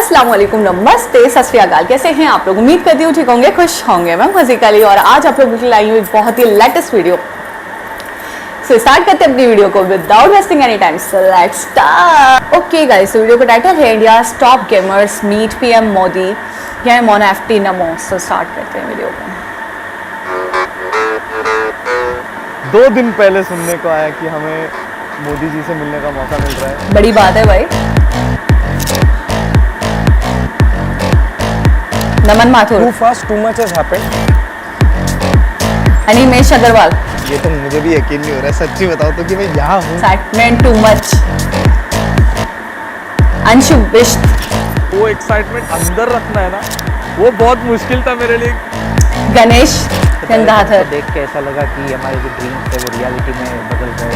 अस्सलाम वालेकुम, नमस्ते, सत श्री अकाल। कैसे हैं आप लोग? उम्मीद करती हूँ ठीक होंगे, खुश होंगे। मैं फजीका अली और आज आप लोगों के लिए आई हूँ एक बहुत ही लेटेस्ट वीडियो। सो स्टार्ट करते हैं अपनी वीडियो को without wasting any time. So let's start. Okay guys, video का टाइटल है India's top gamers meet PM Modi या मोन एफटी नमो। सो स्टार्ट करते हैं वीडियो को। 2 दिन पहले सुनने को आया कि हमें मोदी जी से मिलने का मौका मिल रहा है। बड़ी बात है भाई। नमन Mathur, Too fast, too much has happened. Animesh Agarwal, ये तो मुझे भी यकीन नहीं हो रहा है, सच्ची बताओ तो कि मैं यहाँ हूँ। Excitement too much. Anshu Bisht, वो एक्साइटमेंट अंदर रखना है ना, वो बहुत मुश्किल था मेरे लिए। गणेश गंगाधर, देख के ऐसा लगा कि हमारे जो ड्रीम्स थे वो रियलिटी में बदल गए।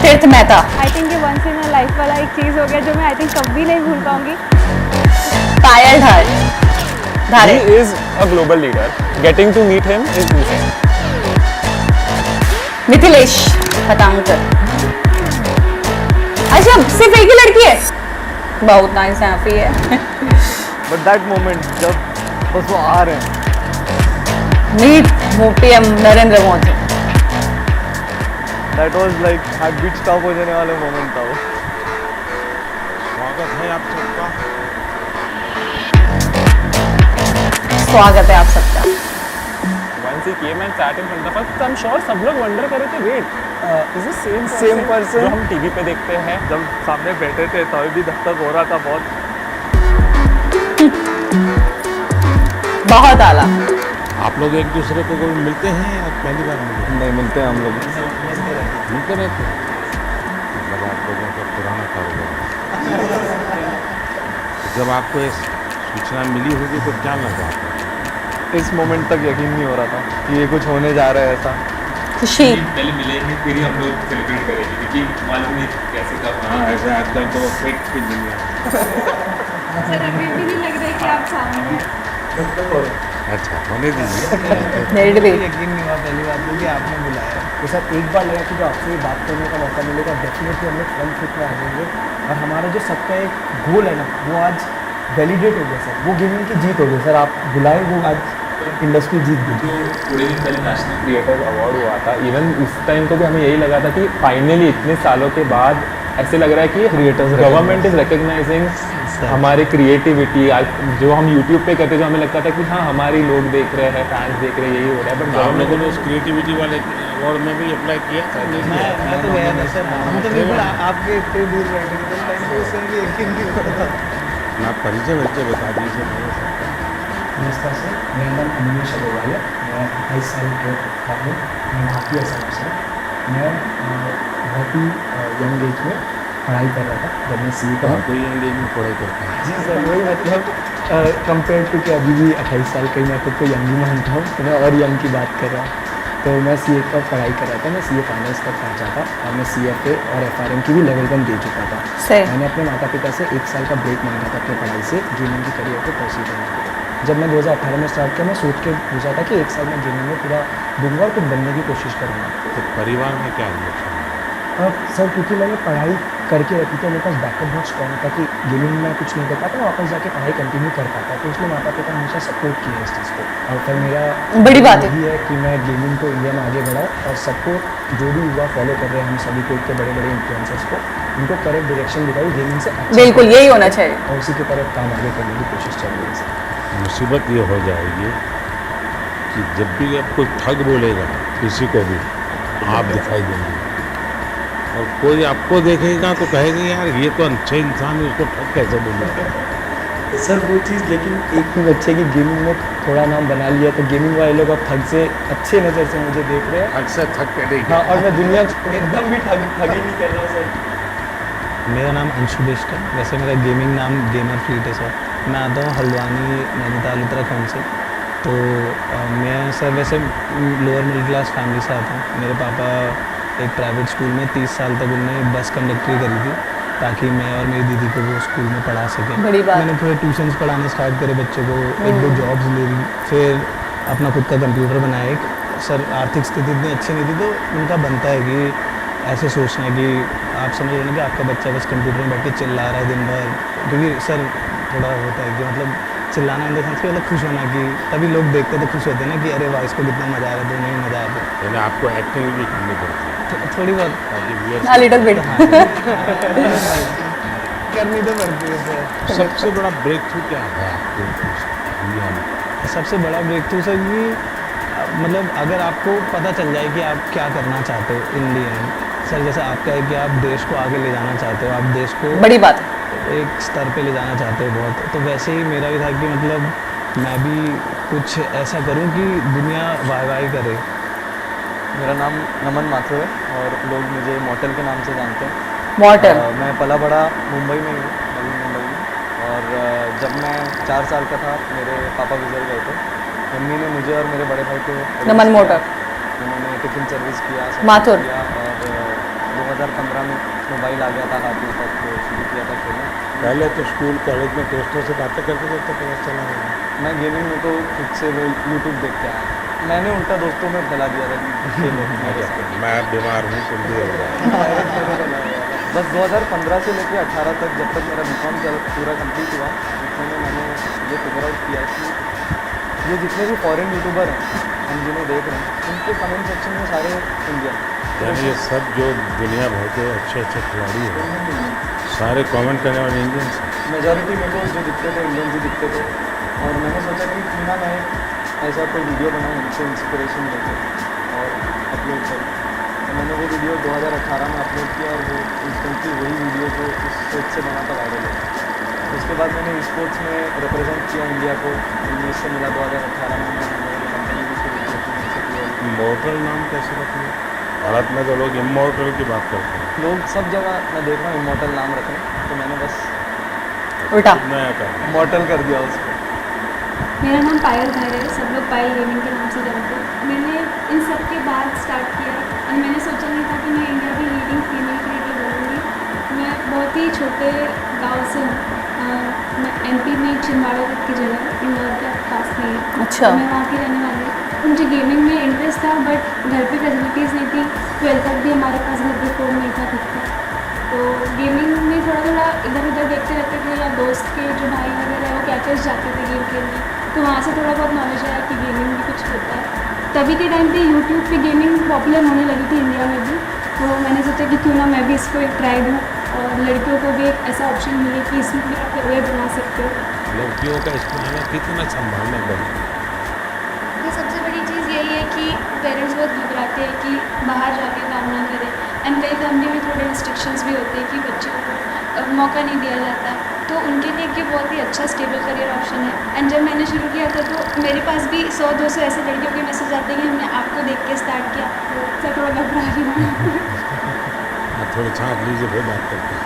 तीर्थ मेहता, आई थिंक ये वंस इन अ लाइफ वाला एक चीज़ हो गया जो मैं आई थिंक कभी नहीं भूल पाऊंगी। पायल धारे, He is a global leader. Getting to meet him is insane. Mithilesh पतांकर। अच्छा, सिर्फ एक ही लड़की है? बहुत नाइंसाफी है। But that moment जब बस वो आ रहे हैं, meet PM Narendra Modi. that was like heart beat stop हो जाने वाला मोमेंट था वो। स्वागत है आप सबका। Once he came and sat in front of us, I'm sure सब लोग wonder कर रहे थे, wait, is this same person? जो हम टीवी पे देखते हैं? जब सामने बैठे थे तभी भी धक धक हो रहा था बहुत। बहुत आला। आप लोग एक दूसरे को कोई मिलते हैं या पहली बार मिले? नहीं मिलते हैं हम लोग। मिलते रहते हैं। मतलब आप लोगों का पुराना कारोबार। जब आपको ये सूचना मिली होगी तो क्या लगा आपको? इस मोमेंट तक यकीन नहीं हो रहा था कि ये कुछ होने जा रहा है ऐसा। खुशी, पहले मिलेंगे फिर ही हम लोग सेलिब्रेट करेंगे क्योंकि मालूम नहीं कैसे कब हाँ, ऐसा आजकल तो फेक की दुनिया। सर अभी भी नहीं लग रहा है कि आप सामने हैं। अच्छा, होने दीजिए। मेरिट भी। यकीन नहीं हुआ पहली बात क्योंकि आपने बुलाया तो सर एक बार लगा कि जो आपसे बात करने का मौका मिलेगा डेफिनेटली हम लोग फ्रंट फुट में आ जाएंगे और हमारा जो सबका एक गोल है ना वो आज वैलिडेट हो गया सर। वो गेमिंग की जीत हो गई सर, आप बुलाए वो आज इंडस्ट्री जीत गई। जो थोड़े दिन पहले नेशनल क्रिएटर अवार्ड हुआ था, इवन उस टाइम को भी हमें यही लगा था कि फाइनली इतने सालों के बाद ऐसे लग रहा है कि क्रिएटर्स गवर्नमेंट इज रिकग्नाइजिंग हमारी क्रिएटिविटी। जो हम यूट्यूब पे करते जो हमें लगता था कि हाँ हमारी लोग देख रहे हैं, फैंस देख रहे हैं, यही हो रहा है, बट आप लोगों ने उस क्रिएटिविटी वाले अवार्ड में भी अप्लाई किया था? मैं तो गया नहीं सर, हम तो बिल्कुल आपके इतने दूर बैठे थे टाइम पे उससे भी यकीन नहीं हो रहा था। ना परिचय बता दीजिए। नमस्कार सर, मेरा नाम अनिमेश अग्रवाल है। मैं 28 साल का हूँ। मैं भारतीय असम से। मैं बहुत ही यंग एज में पढ़ाई कर रहा था जब मैं सीए का। कोई इंग्लिश में पढ़ाई करता है? जी सर, वही मतलब कंपेयर टू कि अभी भी 28 साल का ही मैं खुद को यंग ही मानता हूँ, तो मैं और यंग की बात कर रहा हूँ। तो मैं सीए का पढ़ाई कर रहा था, मैं सीए फाइनल्स तक पहुँचा था और मैं सीएफए और एफआरएम की भी लेवल 1 दे चुका था। सही। मैंने अपने माता पिता से 1 साल का ब्रेक मांगा था अपनी पढ़ाई से गेमिंग की करियर को परस्यू करने के लिए। जब मैं 2018 में स्टार्ट किया, मैं सोच के पूछा था कि 1 साल में गेमिंग में पूरा दूंगा और कुछ बनने की कोशिश करूँगा। तो परिवार में क्या रिएक्शन है? सर क्योंकि मैंने पढ़ाई करके रखी थी, मेरे पास बैकअप बहुत स्ट्रॉन्ग था कि गेमिंग में कुछ नहीं कर पाता, मैं वापस जाके पढ़ाई कंटिन्यू कर पाता, तो इसलिए माता पिता ने हमेशा सपोर्ट किया इस चीज़ को। और फिर मेरा बड़ी बात है। यही है कि मैं गेमिंग को इंडिया में आगे बढ़ाऊँ और सबको जो भी युवा फॉलो कर रहे हैं, हम सभी को के बड़े बड़े इन्फ्लुएंसर्स को उनको करेक्ट डायरेक्शन दिखाई, गेमिंग से अच्छा बिल्कुल यही होना चाहिए और उसी की तरफ काम आगे करने की कोशिश चल रही है सर। मुसीबत ये हो जाएगी कि जब भी आप कोई ठग बोलेगा किसी को भी आप दिखाई देंगे और कोई आपको देखेगा तो कहेगा यार ये तो अच्छे इंसान है, उसको ठग कैसे बोलेगा? सर वो चीज़, लेकिन एक भी बच्चे की गेमिंग में थोड़ा नाम बना लिया तो गेमिंग वाले लोग अब ठग से अच्छे नज़र से मुझे देख रहे हैं। अक्सर ठग करेगा। हाँ, और मैं दुनिया एकदम भी ठग ही नहीं कर रहा सर। मेरा नाम अंशु बिष्ट है। वैसे मेरा गेमिंग नाम गेमर फ्लीट है सर। मैं आता हूँ हल्द्वानी नैनीताल उत्तराखंड से। तो मैं सर वैसे लोअर मिडिल क्लास फैमिली से आता हूँ। मेरे पापा एक प्राइवेट स्कूल में 30 साल तक उन्होंने बस कंडक्टरी करी थी ताकि मैं और मेरी दीदी को वो स्कूल में पढ़ा सकें। बड़ी बात। मैंने थोड़े ट्यूशन्स पढ़ाने स्टार्ट करे बच्चों को, 1-2 जॉब्स ले ली, फिर अपना खुद का कंप्यूटर बनाया। एक सर आर्थिक स्थिति इतनी अच्छी नहीं थी तो उनका बनता है कि ऐसे सोचना है कि आप समझ रहे हैं कि आपका बच्चा बस कंप्यूटर में बैठ के चिल्ला रहा है दिन भर, क्योंकि सर थोड़ा होता है कि मतलब चिल्लाना इन द सेंस कि मतलब खुश होना कि तभी लोग देखते तो खुश होते हैं ना कि अरे वाह इसको कितना मज़ा आ रहा है, तो नहीं मज़ा आता यानी आपको एक्टिंग भी करनी पड़ती है थोड़ी बहुत ताकि viewers A little bit. करनी तो पड़ती है सर। सबसे बड़ा ब्रेक थ्रू क्या है आपको इंडिया में? सबसे बड़ा ब्रेक थ्रू सर कि मतलब अगर आपको पता चल जाए कि आप क्या करना चाहते हो इंडियन सर, जैसे आपका है कि आप देश को आगे ले जाना चाहते हो, आप देश को बड़ी बात है। एक स्तर पे ले जाना चाहते हो बहुत, तो वैसे ही मेरा भी था कि मतलब मैं भी कुछ ऐसा करूं कि दुनिया वाह वाह करे। मेरा नाम नमन माथुर है और लोग मुझे मॉर्टल के नाम से जानते हैं। मॉर्टल। मैं पला बड़ा मुंबई में ही हूँ, नवी मुंबई में। और जब मैं 4 साल का था मेरे पापा गुजर गए थे। मम्मी ने मुझे और मेरे बड़े भाई को नमन मोटर। उन्होंने टिफ़िन सर्विस किया, सब माथुर। किया। और 2015 में मोबाइल आ गया था हाथ में, तब तो शुरू किया था खेलना। पहले तो स्कूल कॉलेज में दोस्तों से बातें करते करते पता चला होगा। मैं गेमिंग में तो खुद से वो यूट्यूब देख के आया, मैंने उल्टा दोस्तों में फैला दिया था कि खेलो मेरे साथ। मैं बीमार हूँ तुम भी हो गया। बस 2015 से लेकर 18 तक, जब तक मेरा बीकॉम पूरा कंप्लीट हुआ, उतने में मैंने ये फिगर आउट किया कि ये जितने भी फॉरेन यूट्यूबर हैं हम जिन्हें देख रहे हैं, उनके कमेंट सेक्शन में सारे इंडियन, यानी ये सब जो दुनिया भर के अच्छे अच्छे खिलाड़ी हैं सारे कमेंट करने वाले इंडियंस हैं। मेजॉरिटी में तो जो दिखते थे इंडियंस ही दिखते थे। और मैंने सोचा कि क्यों ना मैं ऐसा कोई वीडियो बनाऊँ उनसे इंस्पिरेशन लेकर और अपलोड करूँ। तो मैंने वो वीडियो 2018 में अपलोड किया और वो इंस्टेंटली वही वीडियो जो उस सोच से बना था वायरल है। उसके बाद मैंने स्पोर्ट्स में रिप्रेजेंट किया इंडिया को, इंग्लिश से मिला 2018 में। मैंने कंपनी भी शुरू की थी, मुझसे किया। इमॉर्टल नाम कैसे रखना है? भारत में तो लोग इमॉर्टल की बात करते हैं, लोग सब जगह मैं देख रहा हूँ इमॉर्टल नाम रखें, तो मैंने बस उल्टा। नया कर इमॉर्टल कर दिया उसको। मेरा नाम पायल खैर है, सब लोग पायल गेमिंग के नाम से जानते हैं। मैंने इन सब के बाद स्टार्ट किया और मैंने सोचा नहीं था कि मैं इंडिया की लीडिंग फीमेल क्रिएटर बनूँगी। मैं बहुत ही छोटे गांव से हूँ, मैं एमपी में छिंदवाड़ा तक की जगह, इंदौर के पास में है। अच्छा। तो मैं वहाँ की रहने वाली हूँ। मुझे गेमिंग में इंटरेस्ट था बट घर पे फैसिलिटीज़ नहीं थी। 12th तक भी हमारे पास घर पे फ़ोन नहीं था खुद का, तो गेमिंग में थोड़ा थोड़ा इधर उधर देखते रहते थे, या दोस्त के जो भाई वगैरह है वो कैफेज जाते थे गेम खेलने, तो वहाँ से थोड़ा बहुत नॉलेज आया कि गेमिंग भी कुछ होता है। तभी के टाइम पे यूट्यूब पे गेमिंग पॉपुलर होने लगी थी इंडिया में भी, तो मैंने सोचा कि क्यों ना मैं भी इसको एक ट्राई दूँ और लड़कियों को भी एक ऐसा ऑप्शन मिले कि इसमें भी आप करियर बना सकते हो। लड़कियों का इसमें आना कितना संभालना पड़ता है? तो सबसे बड़ी चीज़ यही है कि पेरेंट्स बहुत घबराते हैं कि बाहर जाके काम ना करें, एंड कई फैमिली में थोड़े रिस्ट्रिक्शंस भी होते हैं कि बच्चों को मौका नहीं दिया जाता, तो उनके लिए ये बहुत ही अच्छा स्टेबल करियर ऑप्शन है। एंड जब मैंने शुरू किया था तो मेरे पास भी 100-200 ऐसे लड़कियों के मैसेज आते हैं कि हमने आपको देख के स्टार्ट किया, तो सर थोड़ा घबरा रही हूँ। थोड़ी छाँट लीजिए फिर बात करते हैं।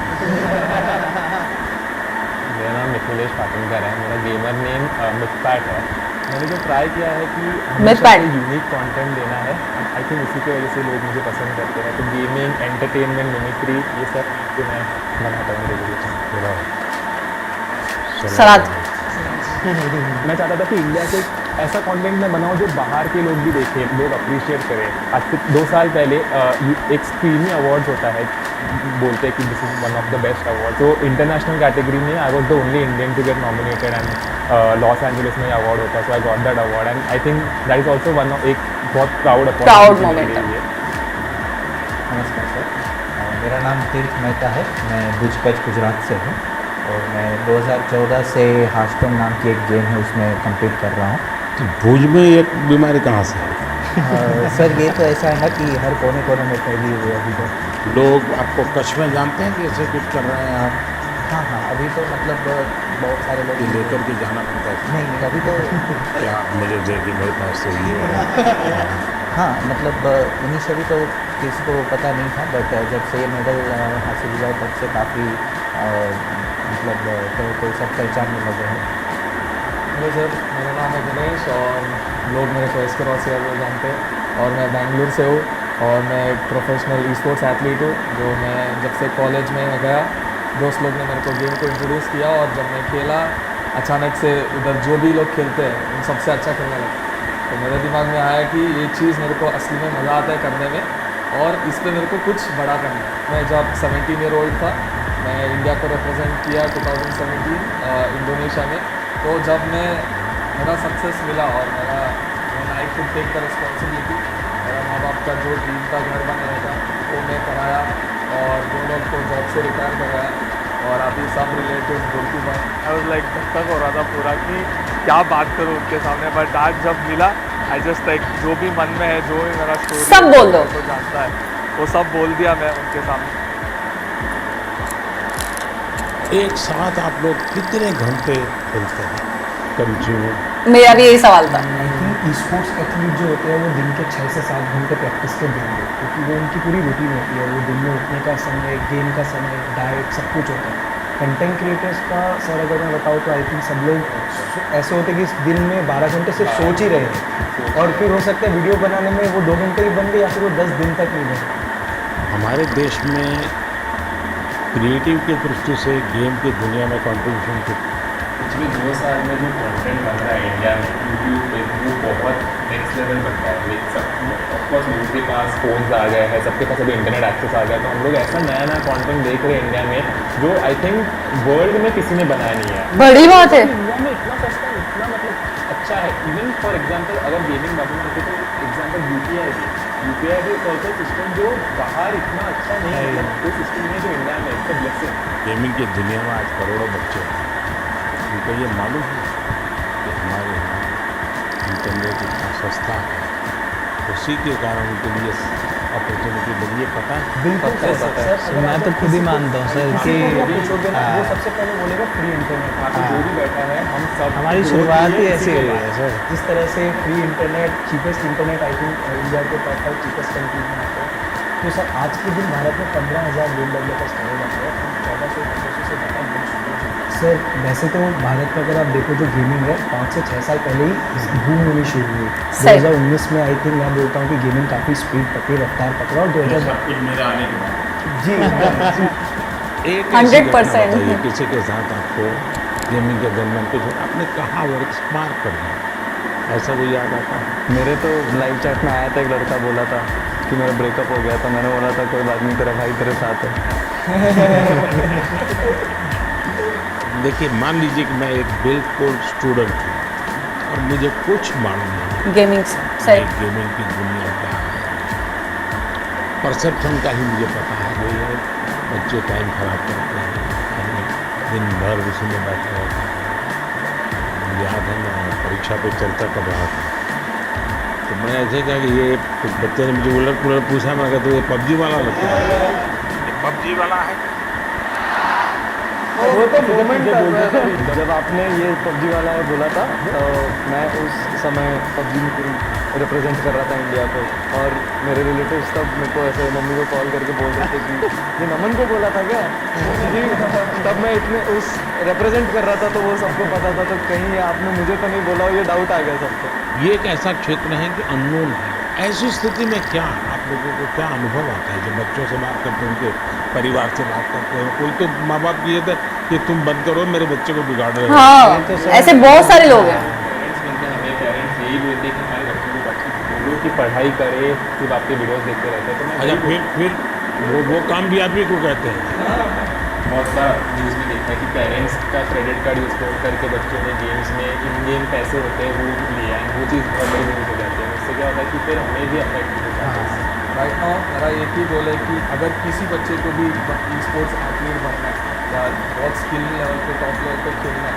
मेरा नाम मिथिलेश पाटनकर है, मेरा गेमर नेम मिथपैट है। मैंने जो ट्राई किया है कि मिथपैट। यूनिक कंटेंट देना है, आई थिंक इसी की वजह से लोग मुझे पसंद करते हैं। तो गेमिंग, एंटरटेनमेंट, मिमिक्री, ये सब जो मैं बनाता हूँ रेगुलर। सलाद। मैं चाहता था कि इंडिया से ऐसा कंटेंट मैं बनाऊँ जो बाहर के लोग भी देखें, लोग अप्रिशिएट करें। आज से 2 साल पहले एक स्क्रीनी अवार्ड्स होता है, बोलते हैं कि this is one of the best award. तो इंटरनेशनल कैटेगरी में I was the only Indian to get nominated, and Los Angeles में अवार्ड होता है, so I got that award. And I think that is also one of एक बहुत proud moment है। नमस्कार sir, मेरा नाम तीर्थ मेहता है, मैं भुज कच्छ गुजरात से हूँ और मैं 2014 से हार्टस्टोन नाम की एक गेम है उसमें compete कर रहा हूँ। तो भुज में एक बीमारी कहाँ से है? सर ये तो ऐसा है ना कि हर कोने कोने में फैली हुई है अभी तो। लोग आपको कच्छ में जानते हैं कि ऐसे कुछ कर रहे हैं आप? हाँ हाँ, अभी तो मतलब बहुत सारे लोग ये लेकर के जाना पड़ता है? नहीं अभी तो क्या मुझे दे कि मेरे पास तो ये है। हाँ मतलब इनिशियली तो किसी को पता नहीं था, बट जब से ये मेडल हासिल हुआ है तब से काफ़ी मतलब तो सब पहचानने लगे हैं। हेलो सर, मेरा नाम है गणेश और लोग मेरे को एसके रॉसिया जानते हैं और मैं बेंगलुरु से हूँ और मैं एक प्रोफेशनल ई स्पोर्ट्स एथलीट हूँ। जो मैं जब से कॉलेज में गया, दोस्त लोग ने मेरे को गेम को इंट्रोड्यूस किया और जब मैं खेला, अचानक से उधर जो भी लोग खेलते हैं उन सबसे अच्छा खेलने लगा। तो मेरे दिमाग में आया कि ये चीज़ मेरे को असली में मज़ा आता है करने में और इस पर मेरे को कुछ बड़ा करना है। मैं जब 17 ईयर ओल्ड था, मैं इंडिया को रिप्रेजेंट किया 2017 इंडोनेशिया इंडोनेशिया में। तो जब मेरा सक्सेस मिला और I could take the responsibility, मेरा माँ बाप का जो ड्रीम था घर बनाने का वो मैं कराया और दोनों को जॉब से रिटायर कराया। और अभी सब रिलेटिव्स बोलती मैं आई वाज लाइक धक्का हो रहा था पूरा कि क्या बात करूँ उनके सामने, बट आज जब मिला आई जस्ट लाइक जो भी मन में है, जो भी मेरा स्टोरी सब बोल दो। को जानता है वो सब बोल दिया मैं उनके सामने। एक साथ आप लोग कितने घंटे खेलते हैं कंटिन्यू? मेरा भी यही सवाल था। I think e sports athlete जो होते हैं वो दिन के 6 से 7 घंटे प्रैक्टिस के देंगे, क्योंकि वो उनकी पूरी रूटीन होती है। वो दिन में उठने का समय, गेम का समय, डाइट, सब कुछ होता है। कंटेंट क्रिएटर्स का सर अगर मैं बताऊँ तो आई थिंक सब लोग ऐसे होते हैं कि दिन में 12 घंटे सिर्फ सोच ही रहे हैं, और फिर हो सकता है वीडियो बनाने में वो 2 घंटे ही बन गए या फिर वो 10 दिन तक नहीं बने। हमारे देश में क्रिएटिव की दृष्टि से गेम की दुनिया में कंट्रीब्यूशन पिछले 2 साल में जो कंटेंट बन रहा है इंडिया में यूट्यूब पे वो बहुत नेक्स्ट लेवल बन रहा है। ऑफकोर्स लोगों के पास फ़ोन्स आ गए हैं, सबके पास अभी इंटरनेट एक्सेस आ गया, तो हम लोग ऐसा नया नया कंटेंट देख रहे हैं इंडिया में जो आई थिंक वर्ल्ड में किसी ने बनाया नहीं है। बड़ी बात है। इंडिया में इतना सस्ता है, इतना मतलब अच्छा है। इवन फॉर एग्जाम्पल अगर गेमिंग बात में तो एग्जाम्पल यूपीआई भी ऑल्सो सिस्टम जो बाहर इतना अच्छा नहीं है, मतलब वो सिस्टम नहीं जो इंडिया में इसका ब्लेसिंग। गेमिंग की दुनिया में आज करोड़ों बच्चे हैं, उनको ये मालूम है कि हमारे यहाँ इंटरनेट इतना सस्ता है, उसी के कारण उनके लिए अपॉर्चुनिटी बनी है। पता है बिल्कुल सर, मैं तो खुद ही मानता हूँ सर कि पूछोगे ना वो सबसे पहले बोलेगा फ्री इंटरनेट। आगे जो भी बैठा है हम सब हमारी शुरुआत ही ऐसी हुई है सर। जिस तरह से free internet, cheapest internet I think India के टॉप 5 चीपेस्ट कंट्रीज में आते हैं। तो सर आज के दिन भारत में 15,000 गेम डेवलपर्स कहे जाते हैं, 1400-1500 से ज़्यादा गेम स्टूडियोज हैं। सर वैसे तो भारत में अगर आप देखो जो गेमिंग है 5 से 6 साल पहले ही बूम होनी शुरू हुई। 2019 में आई थिंक मैं बोलता हूँ कि गेमिंग काफ़ी स्पीड पकड़ी, रफ्तार पकड़ा, और 2000 मेरे आने के बाद जी एक ऐसी घटना 100% बताइए किसी के साथ आपको गेमिंग के दरमियान कुछ आपने कहा वो स्पार्क कर दिया, ऐसा कोई याद आता है? मेरे तो लाइव चैट में आया था, एक लड़का बोला था कि मेरा ब्रेकअप हो गया, तो मैंने बोला था कोई बात नहीं, तेरा भाई तेरे साथ है। देखिए मान लीजिए कि मैं एक बिल्कुल स्टूडेंट हूँ और मुझे कुछ मालूम नहीं गेमिंग सही। है गेमिंग की दुनिया क्या है, परसेप्शन का ही मुझे पता है कि ये बच्चे टाइम खराब करते हैं, दिन भर उसी में बैठे रहते हैं। मुझे याद है मैं परीक्षा पे चर्चा कर रहा था, तो मैंने ऐसे कहा कि ये कुछ बच्चे ने मुझे उलट पूछा, मैं कहता तो ये पबजी वाला लगता है, ये पबजी वाला है। वो तो मोमेंट था जब आपने ये पबजी वाला है बोला था, तो मैं उस समय पबजी में पूरी रिप्रेजेंट कर रहा था इंडिया को, और मेरे रिलेटिव्स तब मेरे को ऐसे मम्मी को कॉल करके बोल रहे थे कि ये नमन को बोला था क्या जी। तब मैं इतने उस रिप्रेजेंट कर रहा था, तो वो सबको पता था, तो कहीं आपने मुझे तो नहीं बोला, ये डाउट आ गया सबको। ये एक ऐसा क्षेत्र है कि अननोन है। ऐसी स्थिति में क्या आप लोगों को क्या अनुभव आता है जब बच्चों से बात करते हैं, उनके परिवार से बात करते हैं? कोई तो माँ बाप ये था कि तुम बंद करो, मेरे बच्चे को बिगाड़ रहे हो। हाँ, ऐसे बहुत सारे लोग हैं। पेरेंट्स बनते हैं, हमें पेरेंट्स यही बोलते हैं कि हमारे बच्चों को बोलो कि पढ़ाई करे, सिर्फ आपके वीडियोस देखते रहते हैं। तो मैं अच्छा वही फिर वो काम भी आप ही को कहते हैं? बहुत सारा न्यूज़ में देखा है कि पेरेंट्स का क्रेडिट कार्ड यूज़ करके बच्चों ने गेम्स में इन गेम पैसे होते हैं वो लिए हैं, वो चीज़ बहुत बड़ी न्यूज़ हो जाती है। उससे क्या होता है कि फिर हमें भी अफेक्ट हो जाता है। राइट नाउ मेरा एक ही गोल है कि अगर किसी बच्चे को भी ई स्पोर्ट्स एथलीट बनना है या बहुत स्किल लेवल पे टॉप लेवल पे खेलना है,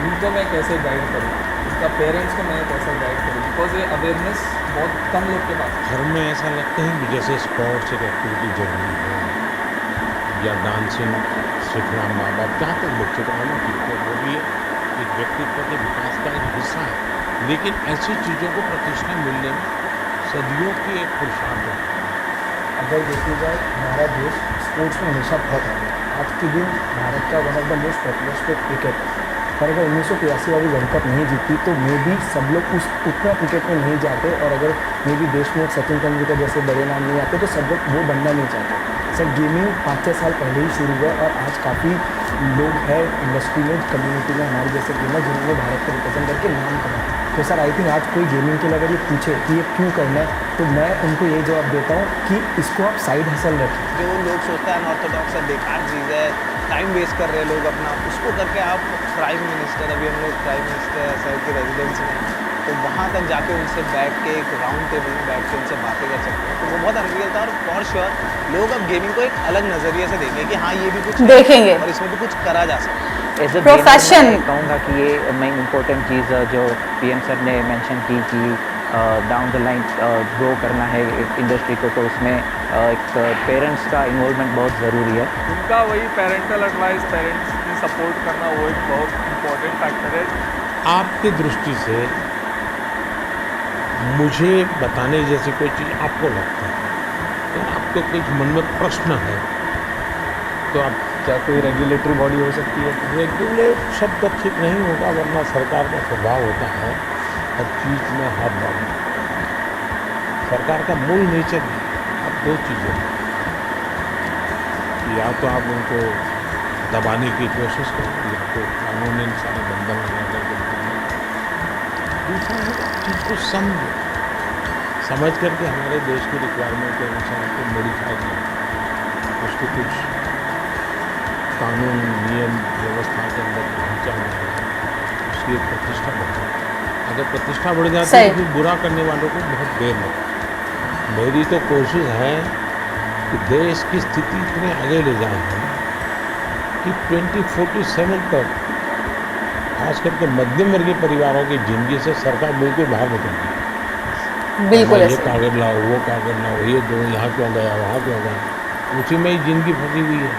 उनको मैं कैसे गाइड करूँ, उसका पेरेंट्स को मैं कैसे गाइड करूँ, बिकॉज ये अवेयरनेस बहुत कम लोग के पास है। घर में ऐसा लगता है कि जैसे स्पोर्ट्स एक एक्टिविटी जरूरी है या डांसिंग सीखना, माँ बाप जहाँ तक बच्चे को आना सीखते हैं वो भी एक व्यक्तित्व के विकास का एक हिस्सा है, लेकिन ऐसी चीज़ों को प्रतिष्ठा मिलने में सदियों की एक पुरुषार्थ है। अगर देखी जाए हमारा देश स्पोर्ट्स में हमेशा बहुत आगे है। आज के दिन भारत का one of the most popular sport cricket है, पर अगर 1983 वाली वर्ल्ड कप नहीं जीती तो मे बी सब लोग उतना क्रिकेट में नहीं जाते, और अगर मे बी देश में सचिन तेंदुलकर जैसे बड़े नाम नहीं आते तो सब लोग वो बनना नहीं चाहते। सर गेमिंग 5-6 साल पहले ही शुरू हुआ, और आज काफ़ी लोग हैं इंडस्ट्री में, कम्युनिटी में हमारे जैसे गेमर जिन्होंने भारत को रिप्रेजेंट करके नाम कमाया। तो सर आई थिंक आज कोई गेमिंग के लिए अगर ये पूछे कि ये क्यों करना है, तो मैं उनको ये जवाब देता हूँ कि इसको आप साइड हसल रखें। जो लोग सोचते हैं अनऑर्थोडॉक्स है, बेकार चीज़ है, टाइम वेस्ट कर रहे हैं लोग अपना, उसको करके आप प्राइम मिनिस्टर मिनिस्टर, अभी हम लोग प्राइम मिनिस्टर सर की रेजिडेंस में, तो वहाँ तक जाके उनसे बैठ के एक राउंड टेबल में बैठ के उनसे बातें कर सकते हैं, तो वो बहुत अनरियल था। और फॉर श्योर लोग अब गेमिंग को एक अलग नज़रिए से देखेंगे कि हाँ ये भी कुछ है देखेंगे। और इसमें भी कुछ करा जा सकता है। As a Profession। मैं कहूँगा कि ये मेन इम्पोर्टेंट चीज़ जो पीएम सर ने मेंशन की कि डाउन द लाइन ग्रो करना है एक इंडस्ट्री को, तो उसमें एक पेरेंट्स का इन्वॉल्वमेंट बहुत ज़रूरी है। उनका वही पेरेंटल एडवाइस, पेरेंट्स की सपोर्ट करना वो एक बहुत इम्पोर्टेंट फैक्टर है। आपकी दृष्टि से मुझे बताने जैसी कोई चीज़ आपको लगता है, तो आपको कुछ मन में प्रश्न है तो आप क्या कोई रेगुलेटरी बॉडी हो सकती है? रेगुलेट शब्द ठीक नहीं होगा, वरना सरकार का स्वभाव होता है हर चीज़ में हाथ डालना। सरकार का मूल नेचर अब दो चीज़ें हैं, या तो आप उनको दबाने की कोशिश करें या तो कानूनी सारे बंधन लगा करके दबाएं। दूसरा है चीज़ को समझ करके हमारे देश की रिक्वायरमेंट के अनुसार उसको मॉडिफाई करें, उसको कुछ कानून नियम व्यवस्था के अंदर ढांचा बनाए, उसकी एक प्रतिष्ठा बढ़ जाए। अगर प्रतिष्ठा बढ़ जाती है तो फिर बुरा करने वालों को बहुत देर लगती। मेरी तो कोशिश है कि देश की स्थिति इतने आगे ले जाए हम कि 2047 तक खास करके मध्यम वर्गीय परिवारों की जिंदगी से सरकार बिल्कुल बाहर निकल गई। बिल्कुल ये ऐसे। कागज लाओ, वो कागज लाओ, ये दो, यहाँ क्यों गया, वहाँ क्यों गया, उसी में ही जिंदगी फंसी हुई है।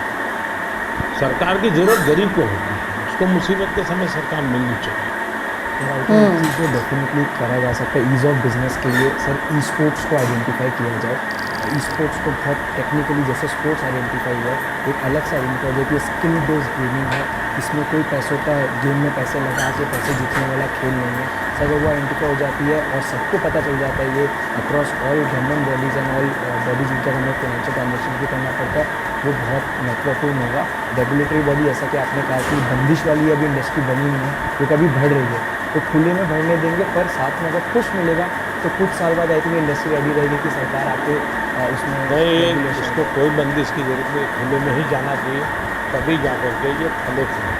सरकार की जरूरत गरीब को होती है, उसको मुसीबत के समय सरकार मिलनी चाहिए। चीज़ को डेफिनेटली करा जा सकता है ईज़ ऑफ बिजनेस के लिए। सर ई स्पोर्ट्स को आइडेंटिफाई किया जाए, ई स्पोर्ट्स को बहुत टेक्निकली जैसे स्पोर्ट्स आइडेंटिफाई हुआ है, एक अलग से आइडेंटिफाई है कि स्किल बेस्ड गेमिंग है, इसमें कोई पैसों का गेम में पैसे लगा के पैसे जीतने वाला खेल नहीं है। सर अगर वो आइडेंटिफाई हो जाती है और सबको पता चल जाता है ये across all government bodies and all bodies जिनका हमें फाइनेंशियल ट्रांजेक्शन भी करना पड़ता है, वो बहुत महत्वपूर्ण होगा। रेगुलेटरी बॉडी जैसा कि आपने कहा कि बंदिश वाली अभी इंडस्ट्री बनी नहीं है, वो कभी बढ़ रही है, तो खुले में बढ़ने देंगे, पर साथ में अगर कुछ मिलेगा तो कुछ साल बाद आई थिंक इंडस्ट्री रेडी रहेगी कि सरकार आके उसमें नहीं, इसको कोई बंदिश की जरूरत नहीं, खुले में ही जाना चाहिए, तभी जा करके ये फले फूले।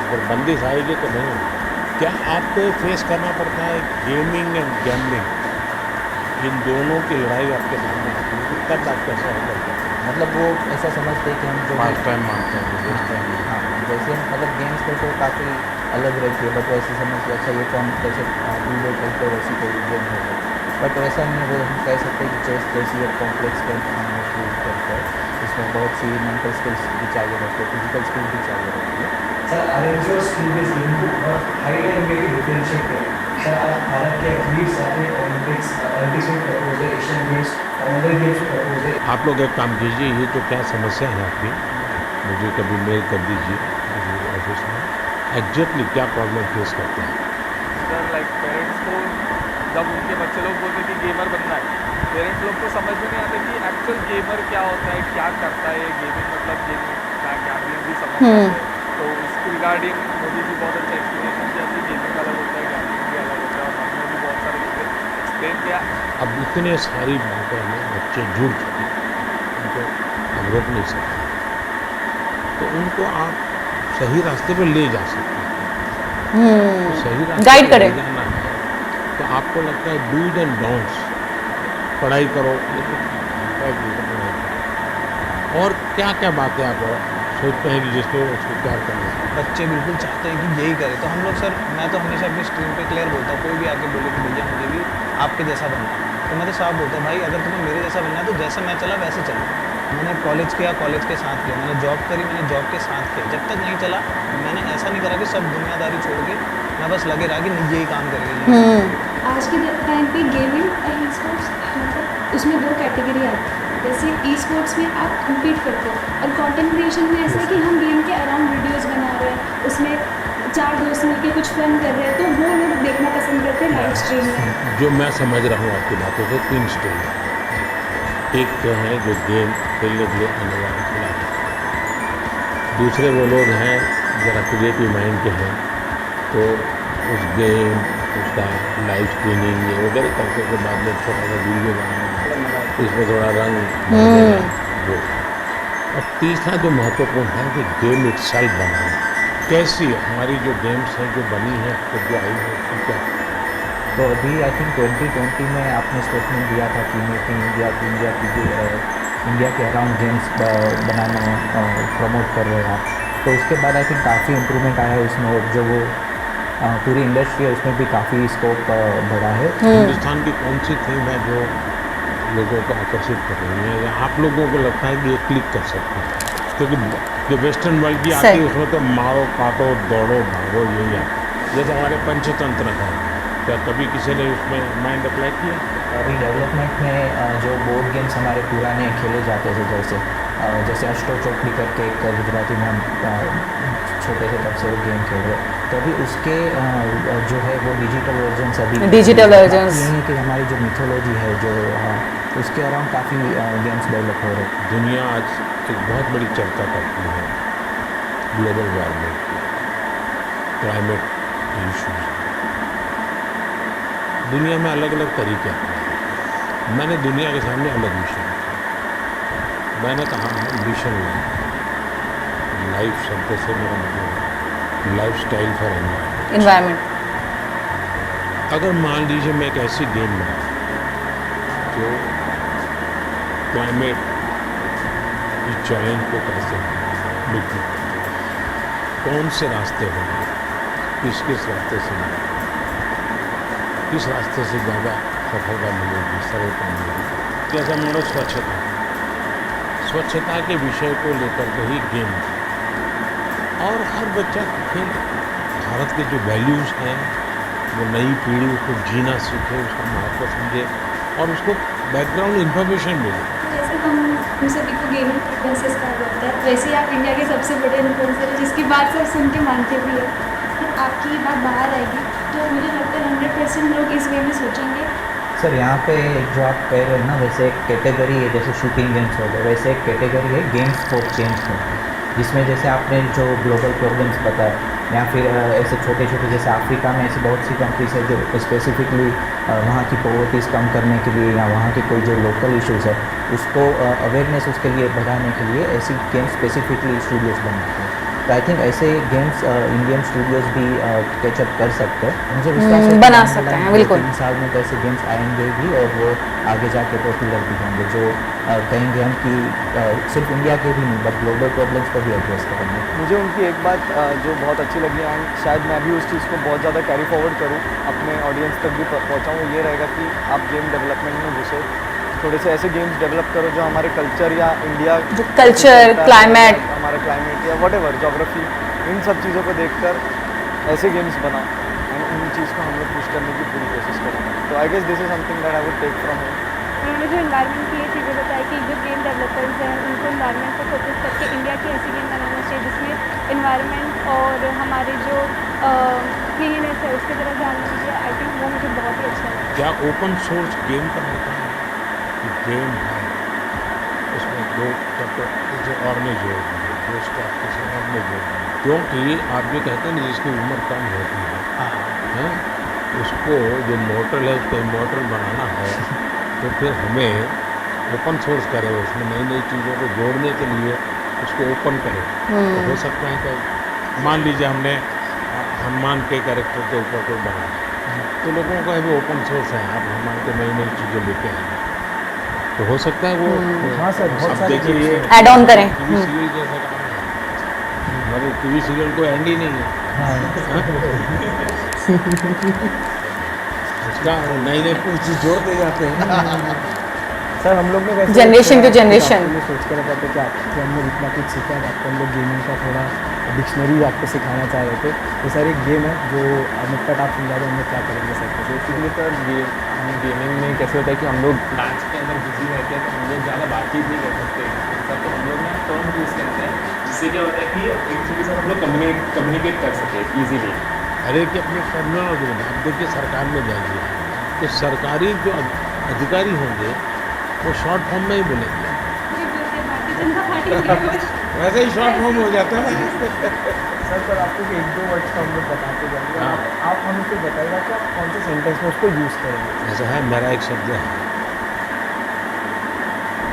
अगर बंदिश आएगी तो नहीं होगी। क्या आपको फेस करना पड़ता है गेमिंग एंड गैम्बलिंग, इन दोनों की लड़ाई आपके सामने आती है, तब आप कैसे हैंडल करते हैं? मतलब वो ऐसा समझते हैं कि हम जो पास टाइम मानते हैं वेस्ट टाइम। हाँ, जैसे मतलब गेम्स में तो काफ़ी अलग रहती है, बट वैसे समझ के अच्छा ये तो हम जैसे लूडो खेलते वैसी कोई गेम हो गई, बट वैसा नहीं है। वो हम कह सकते हैं कि चेस जैसी एक कॉम्प्लेक्स गेम हम यूज करते हैं, इसमें बहुत सी मेंटल स्किल्स भी चाहिए रहती है, फिजिकल स्किल्स भी चाहिए रहती है। सर आरएनजी और स्किल बेस्ड गेम को बहुत हाई लेवल में डिफरेंशिएट करें। सर आज भारत के एथलीट्स आते हैं ओलंपिक्स में प्रपोज है, एशियन गेम्स और अदर गेम्स में प्रपोज है। आप लोग एक काम कीजिए, ये तो क्या समस्या है आपकी, मुझे कभी मेल कर दीजिए मुझे ऑफिस में, एग्जैक्टली क्या प्रॉब्लम फेस करते हैं। सर लाइक पेरेंट्स को जब उनके बच्चे लोग बोलते हैं कि गेमर बनना है, पेरेंट्स लोग को समझ में नहीं आता कि एक्चुअल गेमर क्या होता है, क्या करता है गेमिंग, मतलब गेमिंग क्या गैम्बलिंग भी समझ जाते हैं। तो इसके रिगार्डिंग मोदी जी बहुत अच्छा एक्सप्लेनेशन किया कि गेमिंग अलग होता है, गैम्बलिंग भी अलग होता है, और हमने भी बहुत सारे एक्सप्लेन किया। अब इतने सारी बातों में बच्चे जुड़ चुके हैं, उनको हम रोक नहीं सकते, तो उनको आप सही रास्ते पर ले जा सकते हैं। तो सही रास्ते गाइड पे ले करें। जाना है तो आपको लगता है डूज एंड डोंट्स, पढ़ाई करो, ये तो पढ़ाई करो। और क्या क्या बातें आप सोचते हैं कि जिसको उसको क्या करना है? बच्चे बिल्कुल चाहते हैं कि यही करें, तो हम लोग सर, मैं तो हमेशा अपनी स्ट्रीम पे क्लियर बोलता हूँ, कोई भी आके बोले कि भैया मुझे भी आपके जैसा बनना है, तो मैं तो साफ बोलता हूँ भाई अगर तुम्हें मेरे जैसा बनना है तो जैसे मैं चला वैसे चलो। मैंने कॉलेज किया, कॉलेज के साथ किया, मैंने जॉब करी, मैंने जॉब के साथ किया, जब तक नहीं चला मैंने ऐसा नहीं करा कि सब दुनियादारी छोड़ के मैं बस लगे रहा कि नहीं यही काम करेंगे। आज के टाइम पे गेमिंग और ई स्पोर्ट्स मतलब उसमें दो कैटेगरी आती है। जैसे ई स्पोर्ट्स में आप कम्पीट करते हो और कंटेंट क्रिएशन में ऐसा है कि हम गेम के अराउंड वीडियोस बना रहे हैं, उसमें चार दोस्त मिलके कुछ फन कर रहे हैं, तो वो लोग देखना पसंद करते हैं लाइव स्ट्रीम में। जो मैं समझ रहा हूँ आपकी बातों से, तीन स्टेज है। एक तो है जो गेम खेलने के लिए आने वाले खिलाड़ी, दूसरे वो लोग हैं ज़रा क्रिएटिव माइंड के हैं, तो उस गेम उसका लाइव स्ट्रीमिंग ये वगैरह करके के बाद में छोटा सा वीडियो बनाना, इसमें थोड़ा रंग भर देना वो। और तीसरा जो महत्वपूर्ण है कि गेम इटसेल्फ बनाना, कैसी हमारी जो गेम्स हैं जो बनी है तो जो आई है उसकी क्या? तो अभी आई थिंक 2020 में आपने स्टेटमेंट दिया था कि मेक इन इंडिया की इंडिया के अराउंड गेम्स बनाना प्रमोट कर रहे हैं। तो उसके बाद आई थिंक काफ़ी इम्प्रूवमेंट आया है उसमें, और जो वो पूरी इंडस्ट्री है उसमें भी काफ़ी स्कोप बढ़ा है। हिंदुस्तान की कौन सी थीम है जो लोगों को आकर्षित कर रही है, या आप लोगों को लगता है कि ये क्लिक कर सकते हैं? क्योंकि जो वेस्टर्न वर्ल्ड की आती है उसमें तो मारो काटो दौड़ो भागो यही है। जैसे हमारे पंचतंत्र है, क्या कभी किसी ने उसमें माइंड अप्लाई किया? अभी डेवलपमेंट में जो बोर्ड गेम्स हमारे पुराने खेले जाते थे, जैसे अष्टो चौकड़ी करके एक गुजराती में हम छोटे से तब से वो गेम खेल रहे, तो अभी उसके जो है वो डिजिटल वर्जन अभी डिजिटल वर्जन्स ये है कि हमारी जो मिथोलॉजी है जो उसके अराउंड काफ़ी गेम्स डेवलप हो रहे हैं। दुनिया आज एक बहुत बड़ी चर्चा करती है ग्लोबल वार्मिंग की, क्लाइमेट इशूज़। दुनिया में अलग अलग तरीके हैं। मैंने दुनिया के सामने अलग विषय रखा। मैंने कहा एम्बिशन लाइफ शब्द से मेरा मतलब है लाइफ स्टाइल फॉर एनवायरनमेंट। अगर मान लीजिए मैं एक ऐसी गेम बनाऊँ जो क्लाइमेट इस चैलेंज को कैसे मिलती, कौन से रास्ते होंगे, किस किस रास्ते से मिलेंगे, किस रास्ते से ज़्यादा सफलता मिलेगी, सरलता मिलेगी। जैसा मानो स्वच्छता के विषय को लेकर के ही गेम, और हर बच्चा खेल भारत के जो वैल्यूज़ हैं वो नई पीढ़ी उसको जीना सीखे, उसका महत्व समझे और उसको बैकग्राउंड इन्फॉर्मेशन मिले। जैसे हम सभी को गेमिंग फ्रीक्वेंसीज कहा जाता है, वैसे ही आप इंडिया के सबसे बड़े इन्फ्लुएंसर हैं जिसकी बात सब सुन के मानते भी हैं। आपकी ये बात बाहर आएगी तो मुझे लगता है 100% लोग इस वे में सोचेंगे। सर यहाँ पे जो आप कह रहे हैं ना, वैसे एक कैटेगरी है जैसे शूटिंग गेम्स हो गए, वैसे एक कैटेगरी है गेम्स फॉर चेंज में, जिसमें जैसे आपने जो ग्लोबल प्रॉब्लम्स बताया, या फिर ऐसे छोटे छोटे जैसे अफ्रीका में ऐसी बहुत सी कंट्रीज है जो स्पेसिफिकली वहाँ की पॉवर्टीज़ कम करने के लिए या वहाँ के कोई जो लोकल इश्यूज़ है उसको अवेयरनेस उसके लिए बढ़ाने के लिए ऐसी गेम्स स्पेसिफिकली स्टूडियोज़ बनाते हैं। तो आई थिंक ऐसे गेम्स इंडियन स्टूडियोज़ भी कैचअप कर सकते हैं। मुझे विश्वास है कि बना आने सकते वाले हैं, बिल्कुल। 2-3 साल में तो ऐसे गेम्स आएंगे भी और वो आगे जाके पॉपुलर भी होंगे, जो कहेंगे हम कि सिर्फ इंडिया के भी नहीं बट ग्लोबल प्रॉब्लम्स को भी एड्रेस करेंगे। मुझे उनकी एक बात जो बहुत अच्छी लगी एंड शायद मैं भी उस चीज़ को बहुत ज़्यादा कैरी फॉरवर्ड करूँ, अपने ऑडियंस तक भी पहुँचाऊँ, ये रहेगा कि आप गेम डेवलपमेंट में घुसे, थोड़े से ऐसे गेम्स डेवलप करो जो हमारे कल्चर या इंडिया कल्चर, क्लाइमेट, हमारा क्लाइमेट या व्हाटएवर ज्योग्राफी, इन सब चीज़ों को देखकर ऐसे गेम्स बनाओ एंड उन चीज़ को हम लोग पुश करने की पूरी कोशिश करेंगे। तो I guess this is something that I would take from him. उन्होंने जो इन्वायरमेंट की ये चीज़ें बताई कि जो गेम डेवलपर्स हैं उनको इन्वायरमेंट पर फोकस करके इंडिया की ऐसी गेम बनाना चाहिए जिसमें इन्वायरमेंट और हमारे जो क्लीननेस है उसकी तरफ ध्यान दीजिए। आई थिंक वो मुझे बहुत ही अच्छा लगा। क्या ओपन सोर्स गेम का होता है कि गेम है उसमें दो जो और नहीं जोड़ दिए, दो स्टाफ किसी और नहीं जोड़ दिए, क्योंकि आप जो कहते हैं ना जिसकी उम्र कम होती है उसको जो मॉडल है उसको इमॉर्टल बनाना है, तो फिर हमें ओपन सोर्स करें, उसमें नई नई चीज़ों को जोड़ने के लिए उसको ओपन करें। तो हो सकता है कि मान लीजिए हमने हनुमान के कैरेक्टर के ऊपर कोई बनाया, तो लोगों का भी ओपन सोर्स है, आप हनुमान के नई नई चीज़ें लेके आएंगे, तो हो सकता है वो हाँ सर, बहुत अब सारे देखिए ये ऐड ऑन करें। टीवी सीरियल जैसा काम है, मतलब टीवी सीरियल को एंड ही नहीं है। उसका नई नई कुछ चीज़ जोड़ते जाते हैं। सर हम लोग ने वैसे Generation to generation। ये सोच कर रखा था कि आपको हम लोग इतना कुछ सीखा है, आपको हम लोग गेमिंग का थोड़ा डिक्शनरी आपको सिखाना चाह रहे थे। तो सर एक गेम है जो मुफ्त आप समझा रहे, हम लोग क्या करेंगे सर? बेसिकली सर गेमिंग में कैसे होता है कि हम लोग मैच के अंदर बिजी रहते हैं, तो हम लोग ज़्यादा बातचीत नहीं कर सकते सर, तो हम लोग ना टर्म यूज़ करते हैं, जिससे क्या होता है कि एक दूसरे के साथ हम लोग कम्युनिकेट कर सके ईजीली। हर एक अपने टर्मिनोलॉजी में, आप देखिए सरकार में जाइए तो सरकारी जो अधिकारी होंगे वो शॉर्ट फॉर्म में ही बोलेंगे, भारतीय जनता पार्टी वैसे ही शॉर्ट फॉर्म हो जाता है। सर पर आपको एक दो वर्ड्स का हम लोग बताते जाएंगे, आप हमें तो बताइएगा कि आप कौन से सेंटेंस में उसको यूज़ करेंगे। ऐसा है, मेरा एक शब्द है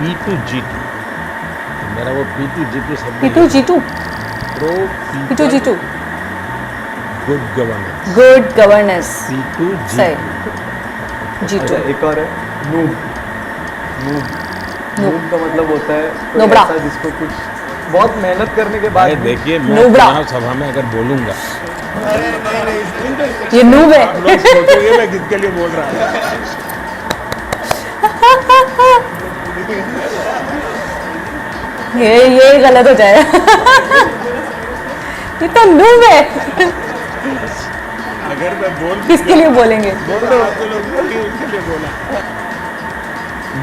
P2G2, मेरा वो P2G2 शब्द P2G2 pro P2G2 good governance good governance C2 सही G2 जी अच्छा, टू एक और है नूब नूब नूब का मतलब होता है कोई नुबड़ा। ऐसा जिसको कुछ बहुत मेहनत करने के बाद भाई भी- देखिए मैं नुबड़ा। चुनाव सभा में अगर बोलूंगा ये नूब है आप लोग सोचोगे मैं किसके लिए बोल रहा हूँ ये गलत हो जाएगा ये तो नूब है अगर मैं बोल किसके लिए बोलेंगे बोल रहा हूँ तो लोग बोलिए उनके लिए बोला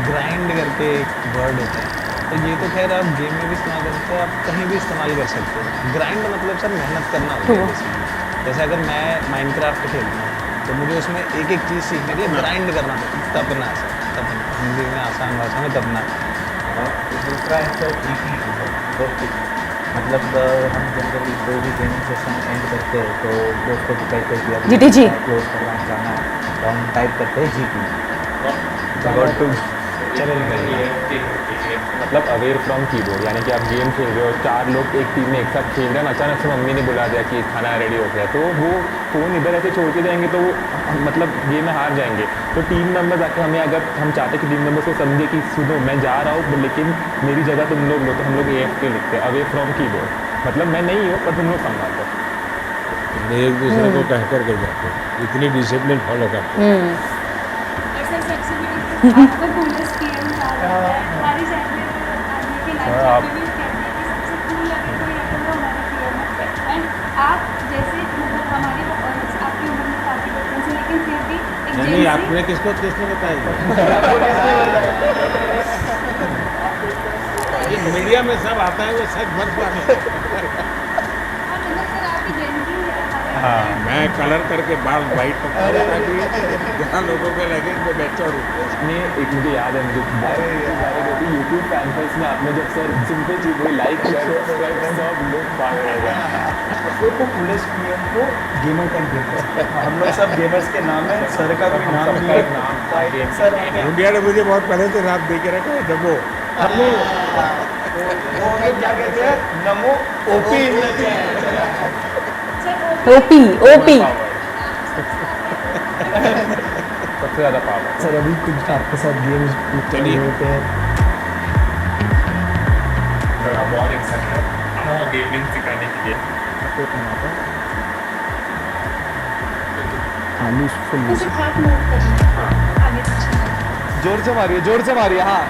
ग्राइंड करके एक वर्ड होता है, तो ये तो खैर आप गेम में भी इस्तेमाल कर सकते हैं, आप कहीं भी इस्तेमाल कर सकते हो। ग्राइंड मतलब सर मेहनत करना होता है basically। जैसे अगर मैं माइनक्राफ्ट खेलता हूँ तो मुझे उसमें एक एक चीज़ सीखने के लिए ग्राइंड करना पड़ता है, तपना तपना, हिंदी में आसान भाषा में तपना। दूसरा आंसर GT मतलब हम जनरली कोई भी गेमिंग सेशन एंड करते हैं तो दोस्त को कहते हैं कि अभी GTG क्लोज करना जाना है तो हम टाइप करते हैं GT चलो मतलब अवेयर फ्रॉम कीबोर्ड, यानी कि आप गेम खेल रहे हो, 4 लोग एक टीम में एक साथ खेल रहे हैं, अचानक से मम्मी ने बुला दिया कि खाना रेडी हो गया, तो वो फ़ोन इधर ऐसे छोड़ के जाएंगे तो वो मतलब गेम में हार जाएंगे। तो टीम मेंबर्स आके हमें, अगर हम चाहते हैं कि टीम मेंबर्स को समझे कि सुनो मैं जा रहा हूँ लेकिन मेरी जगह तुम लोग लो, तो हम लोग AFK लिखते हैं, अवे फ्रॉम कीबोर्ड। मतलब मैं नहीं हूँ पर तुम लोग संभालो। एक दूसरे को कह करके जाते हैं, इतनी डिसिप्लिन फॉलो करते हैं। ऐसा सबसे बड़ी आपको कूलेस्ट पीएम कहा जाता है हमारी चैनल आदमी के लाइफ में भी कहते हैं कि सबसे कूल लगे कोई अगर वो हमारे पीएम है एंड आप जैसे मतलब हमारी आपकी उम्र में काफ़ी डिफरेंस है लेकिन फिर भी एक नहीं जेंसी आपने किसको किसने बताया ये मीडिया में सब आता है वो सच भर पाने मतलब सर आपकी जेंसी है हाँ मैं कलर करके बाल वाइट पकड़ा ताकि जहाँ लोगों को लगे मैं बेचा हूँ ने एक मुझे याद है, मुझे यूट्यूब फैन फेस्ट में आपने जब सर सिंपल चीज वही लाइक शेयर सब्सक्राइब सब लोग पाग रहे हैं। को कूलेस्ट पीएम को गेमर टैग देते हैं। हम लोग सब गेमर्स के नाम है, सर का कोई नाम नहीं है। सर इंडिया ने मुझे बहुत पहले से रात दे के रखा है डबो वो हमें क्या कहते हैं नमो ओपी ओपी ओपी सबसे ज़्यादा पावर। सर अभी कुछ आपके साथ गेम्स चलिए। होते हैं बहुत एक्साइटेड गेमिंग सिखाने के लिए। उसे हाथ मूव करना आगे पीछे जोर से मारिए हाँ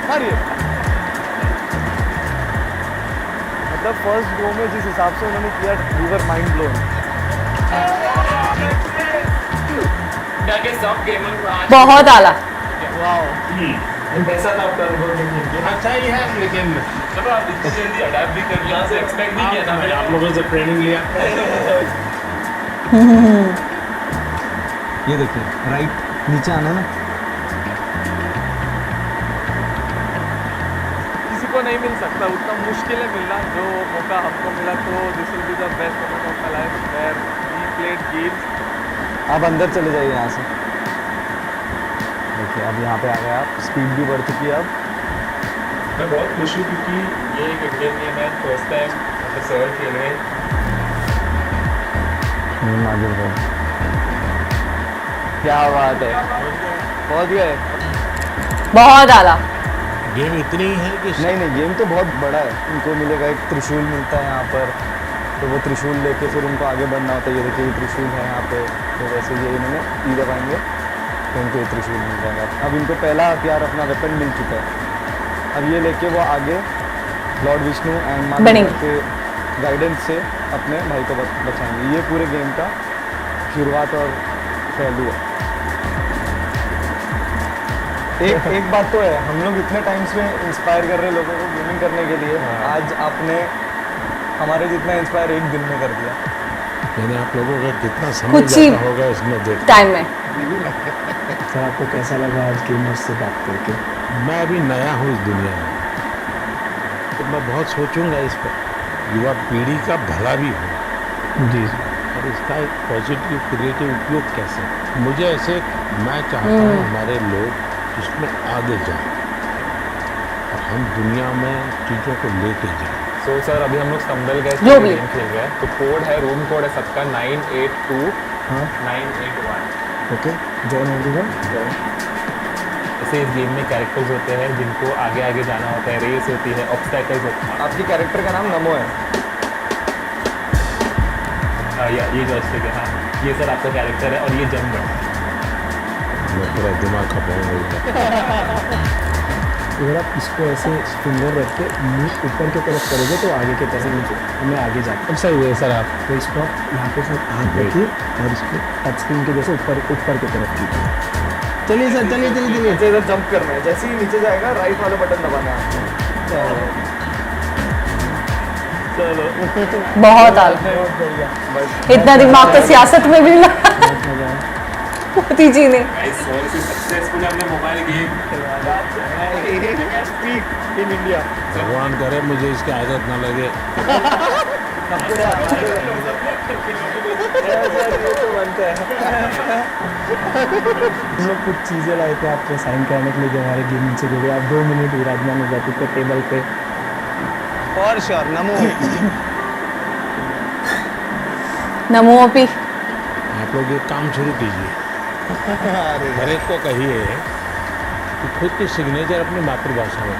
मारिए। मतलब फर्स्ट गो में जिस हिसाब से उन्होंने किया वी वर माइंड ब्लोन। सब गेमर बहुत आला कैसा था आपका अनुभव गेम खेल के? अच्छा ही है लेकिन चलो आप इतनी जल्दी अडैप्ट भी कर लिया, एक्सपेक्ट नहीं किया था मैंने। आप लोगों से ट्रेनिंग लिया ये देखिए राइट नीचे आना है ना, किसी को नहीं मिल सकता, उतना मुश्किल है मिलना। जो मौका हमको मिला तो this will be the best moment of my life where we played games. आप अंदर चले जाइए यहाँ से। देखिए अब यहाँ पे आ गए आप, स्पीड भी बढ़ चुकी है अब। मैं बहुत खुश हूँ क्योंकि ये एक इंडियन गेम है, फर्स्ट टाइम मतलब सर खेल रहे हैं। आगे बढ़ो। क्या बात है, पहुँच गए। बहुत आला गेम इतनी ही है कि नहीं गेम तो बहुत बड़ा है। उनको मिलेगा एक त्रिशूल मिलता है यहाँ पर, तो वो त्रिशूल लेके फिर उनको आगे बढ़ना होता है। ये देखिए ये त्रिशूल है यहाँ पे, तो वैसे ये इन्होंने ई दबाएंगे तो इनको ये त्रिशूल मिल जाएगा। अब इनको पहला हथियार अपना वेपन मिल चुका है, अब ये लेके वो आगे लॉर्ड विष्णु एंड माँ बनेंगे। के गाइडेंस से अपने भाई को बचाएंगे। ये पूरे गेम का शुरुआत और पहलू है। एक बात तो है, हम लोग इतने टाइम से इंस्पायर कर रहे हैं लोगों को गेमिंग करने के लिए, आज आपने हमारे जितना इंस्पायर एक दिन में कर दिया। मैंने आप लोगों का कितना समय कुछ ही जाता होगा इसमें देख। टाइम में सर आपको कैसा लगा आज गेमर्स से बात करके? मैं अभी नया हूँ इस दुनिया में, तो मैं बहुत सोचूंगा इस पर, युवा पीढ़ी का भला भी हो जी और इसका एक पॉजिटिव क्रिएटिव उपयोग कैसे। मुझे ऐसे मैं चाहता हूँ हमारे लोग इसमें आगे जाएं और हम दुनिया में चीज़ों को लेके जाएं। तो सर अभी हम लोग स्टम्बल गए जो भी। गेम खेल रहे हैं, तो कोड है, रूम कोड है सबका 982 हाँ 981। Okay join everyone. ऐसे इस गेम में कैरेक्टर्स होते हैं जिनको आगे आगे जाना होता है, रेस होती है, ऑब्स्टैकल्स होते हैं। आपकी कैरेक्टर का नाम नमो है। ये जॉयस्टिक है, हाँ ये सर आपका कैरेक्टर है और ये जंप बटन। मैं पूरा दिमाग खपा हो गया। अगर आप इसको ऐसे फिंगर रख के मुंह ऊपर की तरफ करोगे तो आगे की तरफ नीचे हमें आगे जाते हैं। सही है सर आप। तो इसको आप यहाँ पे सिर्फ हाथ रखिए और इसको टच स्क्रीन के जैसे ऊपर ऊपर की तरफ कीजिए। चलिए सर, चलिए चलिए चलिए। नीचे इधर जंप करना है, जैसे ही नीचे जाएगा राइट वाला बटन दबाना है आपको। बहुत आल इतना दिमाग तो सियासत में भी ना मोदी जी ने। सक्सेसफुली हमने मोबाइल गेम इन इंडिया। भगवान करे मुझे इसकी आदत ना लगे। हम लोग कुछ चीज़ें लाए थे आपको साइन कराने के लिए जो हमारे गेमिंग से जुड़े। आप 2 मिनट विराजमान हो जाते थे टेबल पे। फॉर श्योर नमो। नमो अपी। आप लोग एक काम शुरू कीजिए, हर एक को कहिए कि खुद की सिग्नेचर अपनी मातृभाषा में।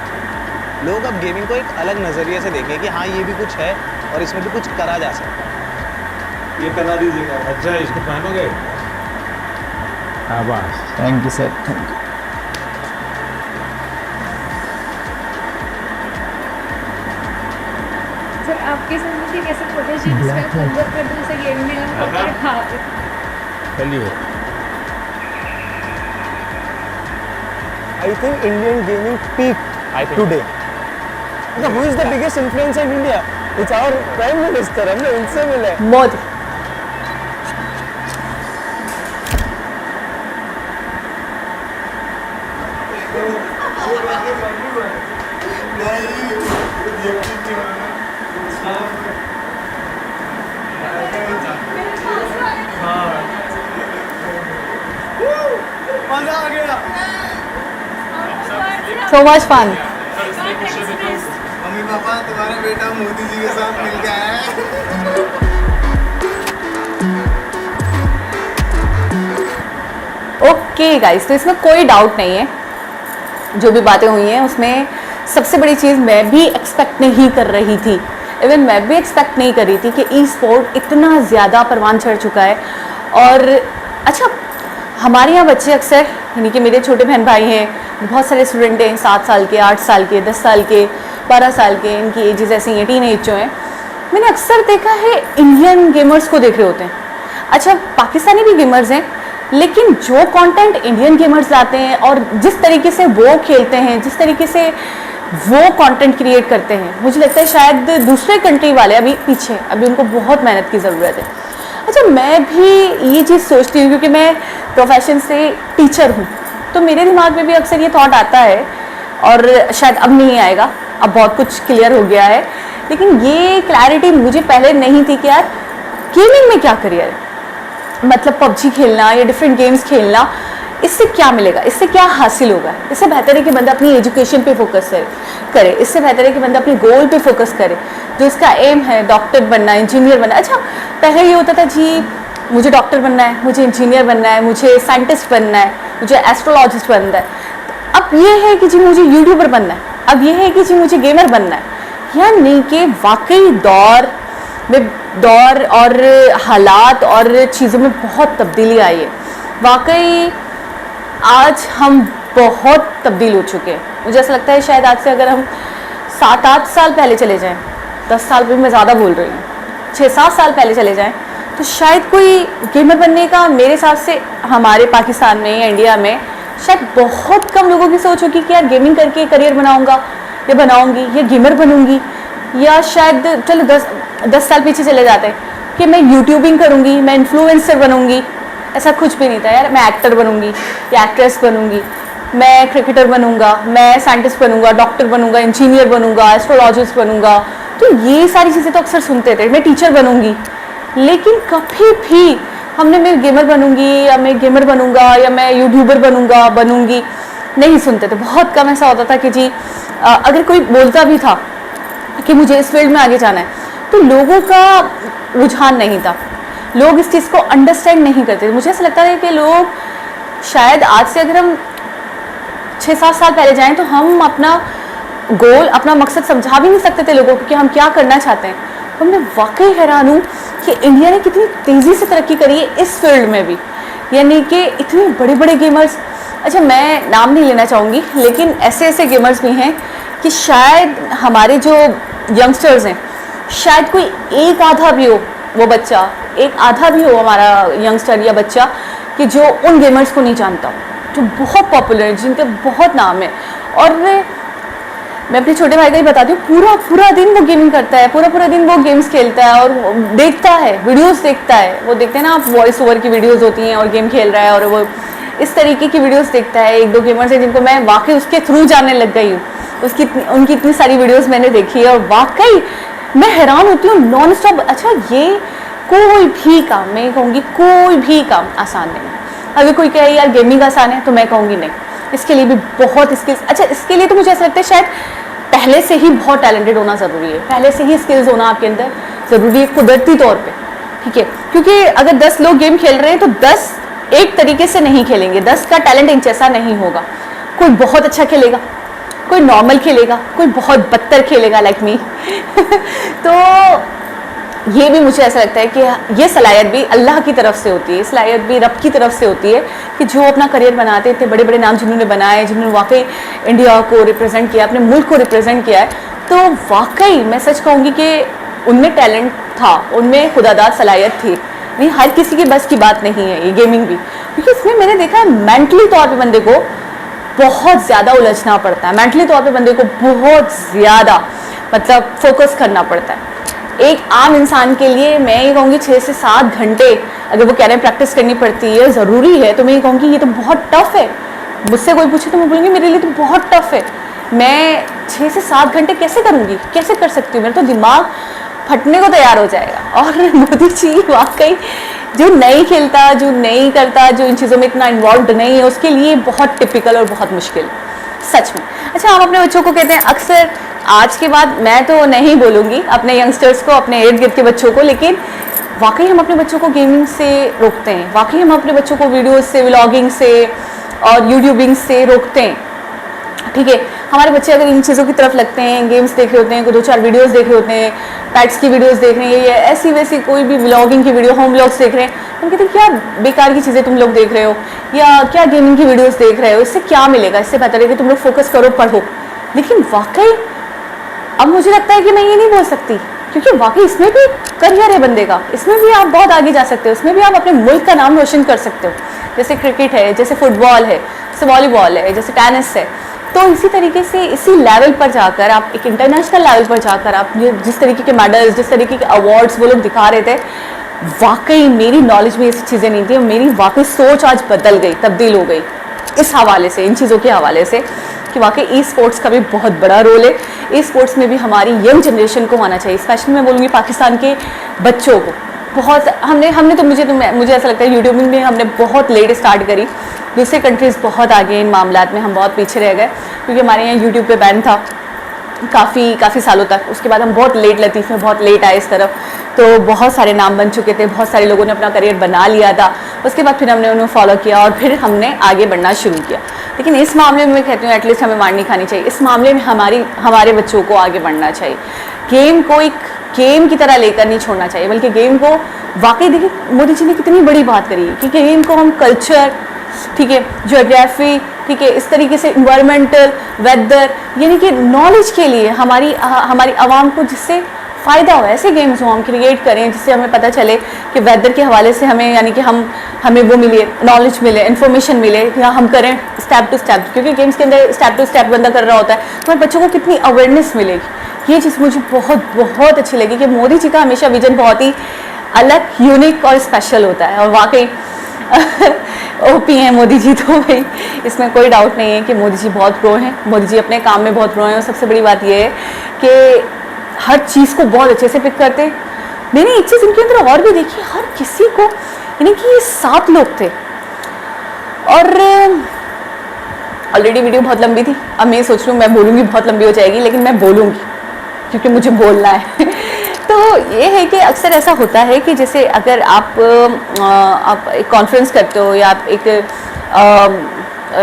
लोग अब गेमिंग को एक अलग नज़रिए से देखें कि हाँ ये भी कुछ है और इसमें भी कुछ करा जा सकता है। ये करा दीजिएगा। अच्छा इसको पहनोगे? शाबाश। Thank you sir, thank you. Sir आपके सामने थी कैसे फोटोशूट का कन्वर्ट कर दूँ जैसे गेम में हम पकड़ खा। चलिए। I think Indian gaming peaked today. Who is the biggest influencer in India? It's our Prime Minister. हमने उनसे मिले। मोदी। मजा आ गया। So much fun. Mummy papa तुम्हारा बेटा मोदी जी के साथ मिल गया है। ओके गाइस, तो इसमें कोई डाउट नहीं है, जो भी बातें हुई हैं उसमें सबसे बड़ी चीज़ मैं भी एक्सपेक्ट नहीं कर रही थी। इवन मैं भी एक्सपेक्ट नहीं कर रही थी कि ई स्पोर्ट इतना ज़्यादा परवान चढ़ चुका है। और अच्छा, हमारे यहाँ बच्चे अक्सर, यानी कि मेरे छोटे बहन भाई हैं, बहुत सारे स्टूडेंट हैं 7 साल के, 8 साल के, 10 साल के, 12 साल के, इनकी एजेस ऐसी हैं, टीन एज जो हैं। मैंने अक्सर देखा है इंडियन गेमर्स को देख रहे होते हैं। अच्छा, पाकिस्तानी भी गेमर्स हैं, लेकिन जो कंटेंट इंडियन गेमर्स लाते हैं और जिस तरीके से वो खेलते हैं, जिस तरीके से वो कंटेंट क्रिएट करते हैं, मुझे लगता है शायद दूसरे कंट्री वाले अभी पीछे, अभी उनको बहुत मेहनत की ज़रूरत है। अच्छा, मैं भी ये चीज़ सोचती हूँ क्योंकि मैं प्रोफेशन से टीचर हूँ, तो मेरे दिमाग में भी अक्सर ये थॉट आता है, और शायद अब नहीं आएगा, अब बहुत कुछ क्लियर हो गया है, लेकिन ये क्लैरिटी मुझे पहले नहीं थी कि यार गेमिंग में क्या करियर है। मतलब पबजी खेलना या डिफरेंट गेम्स खेलना, इससे क्या मिलेगा, इससे क्या हासिल होगा। इससे बेहतर है कि बंदा अपनी एजुकेशन पे फोकस करे, इससे बेहतर है कि बंदा अपने गोल पे फोकस करे, जो इसका एम है डॉक्टर बनना, इंजीनियर बनना। अच्छा, पहले ये होता था जी मुझे डॉक्टर बनना है, मुझे इंजीनियर बनना है, मुझे साइंटिस्ट बनना है, मुझे एस्ट्रोलॉजिस्ट बनना है। अब ये है कि जी मुझे यूट्यूबर बनना है, अब ये है कि जी मुझे गेमर बनना है। यानी कि वाकई दौर और हालात और चीज़ों में बहुत तब्दीली आई है। वाकई आज हम बहुत तब्दील हो चुके हैं। मुझे ऐसा लगता है शायद आज से अगर हम 7-8 साल पहले चले जाएं, 10 साल भी मैं ज़्यादा बोल रही हूँ, 6-7 साल पहले चले जाएं, तो शायद कोई गेमर बनने का मेरे हिसाब से हमारे पाकिस्तान में या इंडिया में शायद बहुत कम लोगों की सोच होगी कि यार गेमिंग करके करियर बनाऊंगा या बनाऊंगी या गेमर बनूंगी, या शायद चलो 10 साल पीछे चले जाते हैं कि मैं यूट्यूबिंग करूंगी, मैं इन्फ्लुएंसर बनूंगी। ऐसा कुछ भी नहीं था यार, मैं एक्टर बनूंगी या एक्ट्रेस बनूंगी, मैं क्रिकेटर बनूंगा, मैं साइंटिस्ट बनूंगा, डॉक्टर बनूंगा, इंजीनियर बनूंगा, एस्ट्रोलॉजिस्ट बनूंगा। तो ये सारी चीज़ें तो अक्सर सुनते थे, मैं टीचर बनूंगी, लेकिन कभी भी हमने मैं गेमर बनूंगी या मैं गेमर बनूंगा या मैं यूट्यूबर बनूंगी नहीं सुनते थे। बहुत कम ऐसा होता था कि जी अगर कोई बोलता भी था कि मुझे इस फील्ड में आगे जाना है, तो लोगों का रुझान नहीं था, लोग इस चीज़ को अंडरस्टैंड नहीं करते। मुझे ऐसा लगता है कि लोग शायद आज से अगर हम 6-7 साल पहले जाएं तो हम अपना गोल, अपना मकसद समझा भी नहीं सकते थे लोगों को कि हम क्या करना चाहते हैं। तो मैं वाकई हैरान हूँ कि इंडिया ने कितनी तेज़ी से तरक्की करी है इस फील्ड में भी, यानी कि इतने बड़े बड़े गेमर्स, अच्छा मैं नाम नहीं लेना चाहूँगी, लेकिन ऐसे ऐसे गेमर्स भी हैं कि शायद हमारे जो यंगस्टर्स हैं, शायद कोई एक आधा भी हो वो बच्चा, एक आधा भी हो हमारा यंगस्टर या बच्चा कि जो उन गेमर्स को नहीं जानता, जो बहुत पॉपुलर है, जिनके बहुत नाम है। और मैं अपने छोटे भाई का ही बताती हूँ, पूरा पूरा दिन वो गेमिंग करता है, पूरा पूरा दिन वो गेम्स खेलता है और देखता है, वीडियोस देखता है। वो देखते हैं ना आप, वॉइस ओवर की वीडियोस होती हैं और गेम खेल रहा है, और वो इस तरीके की वीडियोस देखता है। 1-2 गेमर्स हैं जिनको मैं वाकई उसके थ्रू जानने लग गई हूँ, उनकी इतनी सारी वीडियोज़ मैंने देखी है और वाकई मैं हैरान होती हूँ नॉन स्टॉप। अच्छा ये कोई भी काम, मैं कहूँगी कोई भी काम आसान नहीं है। अगर कोई कहे यार गेमिंग आसान है तो मैं कहूँगी नहीं, इसके लिए भी बहुत स्किल्स, अच्छा इसके लिए तो मुझे ऐसा लगता है शायद पहले से ही बहुत टैलेंटेड होना ज़रूरी है, पहले से ही स्किल्स होना आपके अंदर ज़रूरी है कुदरती तौर पे, ठीक है। क्योंकि अगर 10 लोग गेम खेल रहे हैं तो 10 एक तरीके से नहीं खेलेंगे, 10 का टैलेंट एक जैसा नहीं होगा। कोई बहुत अच्छा खेलेगा, कोई नॉर्मल खेलेगा, कोई बहुत बदतर खेलेगा लाइक मी तो ये भी मुझे ऐसा लगता है कि ये सलाहियत भी अल्लाह की तरफ से होती है, सलाहियत भी रब की तरफ से होती है कि जो अपना करियर बनाते थे, बड़े बड़े नाम जिन्होंने बनाए, जिन्होंने वाकई इंडिया को रिप्रेजेंट किया, अपने मुल्क को रिप्रेजेंट किया है, तो वाकई मैं सच कहूँगी कि उनमें टैलेंट था, उनमें खुदादाद सलाहियत थी। नहीं, हर किसी की बस की बात नहीं है ये गेमिंग भी, क्योंकि इसमें मैंने देखा है मेंटली तौर पे बंदे को बहुत ज़्यादा उलझना पड़ता है, मेंटली तौर पे बंदे को बहुत ज़्यादा मतलब फोकस करना पड़ता है। एक आम इंसान के लिए मैं ये कहूँगी 6 से 7 घंटे अगर वो कह रहे हैं प्रैक्टिस करनी पड़ती है, ज़रूरी है, तो मैं ये कहूँगी ये तो बहुत टफ है। मुझसे कोई पूछे तो मैं बोलूँगी मेरे लिए तो बहुत टफ है, मैं 6 से 7 घंटे कैसे करूँगी, कैसे कर सकती हूँ, मेरा तो दिमाग फटने को तैयार हो जाएगा। और मोदी जी वाकई जो नहीं खेलता, जो नहीं करता, जो इन चीज़ों में इतना इन्वॉल्व नहीं है, उसके लिए बहुत टिपिकल और बहुत मुश्किल सच में। अच्छा हम अपने बच्चों को कहते हैं अक्सर, आज के बाद मैं तो नहीं बोलूँगी अपने यंगस्टर्स को, अपने इर्द गिर्द के बच्चों को, लेकिन वाकई हम अपने बच्चों को गेमिंग से रोकते हैं, वाकई हम अपने बच्चों को वीडियोज़ से, व्लॉगिंग से और यूट्यूबिंग से रोकते हैं, ठीक है। हमारे बच्चे अगर इन चीज़ों की तरफ लगते हैं, गेम्स देख रहे होते हैं, 2-4 वीडियोस देख रहे होते हैं, पैट्स की वीडियोस देख रहे हैं, या ऐसी वैसी कोई भी व्लॉगिंग की वीडियो, होम व्लॉग्स देख रहे हैं, हम कहते हैं क्या बेकार की चीज़ें तुम लोग देख रहे हो, या क्या गेमिंग की वीडियोस देख रहे हो, इससे क्या मिलेगा, इससे बेहतर है कि तुम लोग फोकस करो, पढ़ो। लेकिन वाकई अब मुझे लगता है कि मैं ये नहीं बोल सकती, क्योंकि वाकई इसमें भी करियर है बंदे का, इसमें भी आप बहुत आगे जा सकते हो, इसमें भी आप अपने मुल्क का नाम रोशन कर सकते हो। जैसे क्रिकेट है, जैसे फुटबॉल है, जैसे वॉलीबॉल है, जैसे टेनिस है, तो इसी तरीके से इसी लेवल पर जाकर आप एक इंटरनेशनल लेवल पर जाकर आप जिस तरीके के मेडल्स, जिस तरीके के अवार्ड्स वो लोग दिखा रहे थे, वाकई मेरी नॉलेज में ऐसी चीज़ें नहीं थी, मेरी वाकई सोच आज बदल गई, तब्दील हो गई इस हवाले से, इन चीज़ों के हवाले से, कि वाकई ई स्पोर्ट्स का भी बहुत बड़ा रोल है। ई स्पोर्ट्स में भी हमारी यंग जनरेशन को आना चाहिए, स्पेशली मैं बोलूँगी पाकिस्तान के बच्चों को। बहुत हमने तो मुझे ऐसा लगता है यूट्यूबिंग में हमने बहुत लेट स्टार्ट करी, दूसरे कंट्रीज़ बहुत आगे इन मामलात में, हम बहुत पीछे रह गए, क्योंकि हमारे यहाँ यूट्यूब पे बैन था काफ़ी सालों तक। उसके बाद हम बहुत लेट लतीफ़ में बहुत लेट आए इस तरफ, तो बहुत सारे नाम बन चुके थे, बहुत सारे लोगों ने अपना करियर बना लिया था, उसके बाद फिर हमने उन्हें फॉलो किया और फिर हमने आगे बढ़ना शुरू किया। लेकिन इस मामले में मैं कहती हूँ एटलीस्ट हमें मार नहीं खानी चाहिए, इस मामले में हमारे बच्चों को आगे बढ़ना चाहिए, गेम को एक गेम की तरह लेकर नहीं छोड़ना चाहिए, बल्कि गेम को वाकई देखिए मोदी जी ने कितनी बड़ी बात करी है कि गेम को हम कल्चर, ठीक है, ज्योग्राफी, ठीक है, इस तरीके से इन्वायरमेंटल, वेदर, यानी कि नॉलेज के लिए हमारी आवाम को जिससे फ़ायदा हो, ऐसे गेम्स हो हम क्रिएट करें जिससे हमें पता चले कि वेदर के हवाले से हमें, यानी कि हमें वो मिले, नॉलेज मिले, इन्फॉर्मेशन मिले, या हम करें स्टेप टू स्टेप, क्योंकि गेम्स के अंदर स्टेप टू स्टेप बंदा कर रहा होता है, तो हमारे बच्चों को कितनी अवेयरनेस मिलेगी। ये चीज़ मुझे बहुत अच्छी लगी कि मोदी जी का हमेशा विजन बहुत ही अलग, यूनिक और स्पेशल होता है, और वाकई ओपी हैं मोदी जी, तो भाई इसमें कोई डाउट नहीं है कि मोदी जी बहुत प्रो हैं, मोदी जी अपने काम में बहुत प्रो हैं। और सबसे बड़ी बात ये है कि हर चीज़ को बहुत अच्छे से पिक करते हैं। मैंने एक चीज़ इनके अंदर और भी देखी, हर किसी को, यानी कि ये 7 लोग थे, और ऑलरेडी वीडियो बहुत लंबी थी, अब मैं सोच रही हूँ मैं बोलूँगी बहुत लंबी हो जाएगी, लेकिन मैं बोलूँगी क्योंकि मुझे बोलना है तो ये है कि अक्सर ऐसा होता है कि जैसे अगर आप एक कॉन्फ्रेंस करते हो या आप एक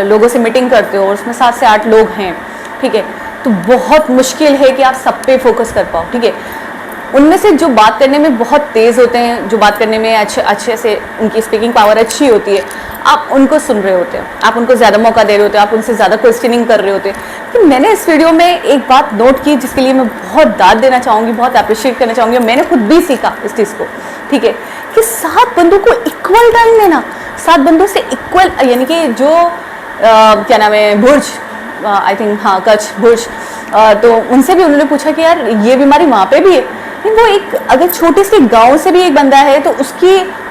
लोगों से मीटिंग करते हो और उसमें 7 से 8 लोग हैं, ठीक है, तो बहुत मुश्किल है कि आप सब पे फोकस कर पाओ, ठीक है। उनमें से जो बात करने में बहुत तेज़ होते हैं, जो बात करने में अच्छे से उनकी स्पीकिंग पावर अच्छी होती है, आप उनको सुन रहे होते हो, आप उनको ज़्यादा मौका दे रहे होते हो, आप उनसे ज़्यादा क्वेश्चनिंग कर रहे होते हैं। तो मैंने इस वीडियो में एक बात नोट की जिसके लिए मैं बहुत दाद देना चाहूँगी, बहुत अप्रिशिएट करना चाहूँगी। मैंने खुद भी सीखा इस चीज़ को, ठीक है, कि 7 बंदों को इक्वल टाइम देना, 7 बंदों से इक्वल, यानी कि जो क्या नाम है, बुर्ज, आई थिंक, हाँ, कच्छ बुर्ज, तो उनसे भी उन्होंने पूछा कि यार ये बीमारी वहाँ पे भी है। वो एक अगर छोटे से गांव से भी एक बंदा है तो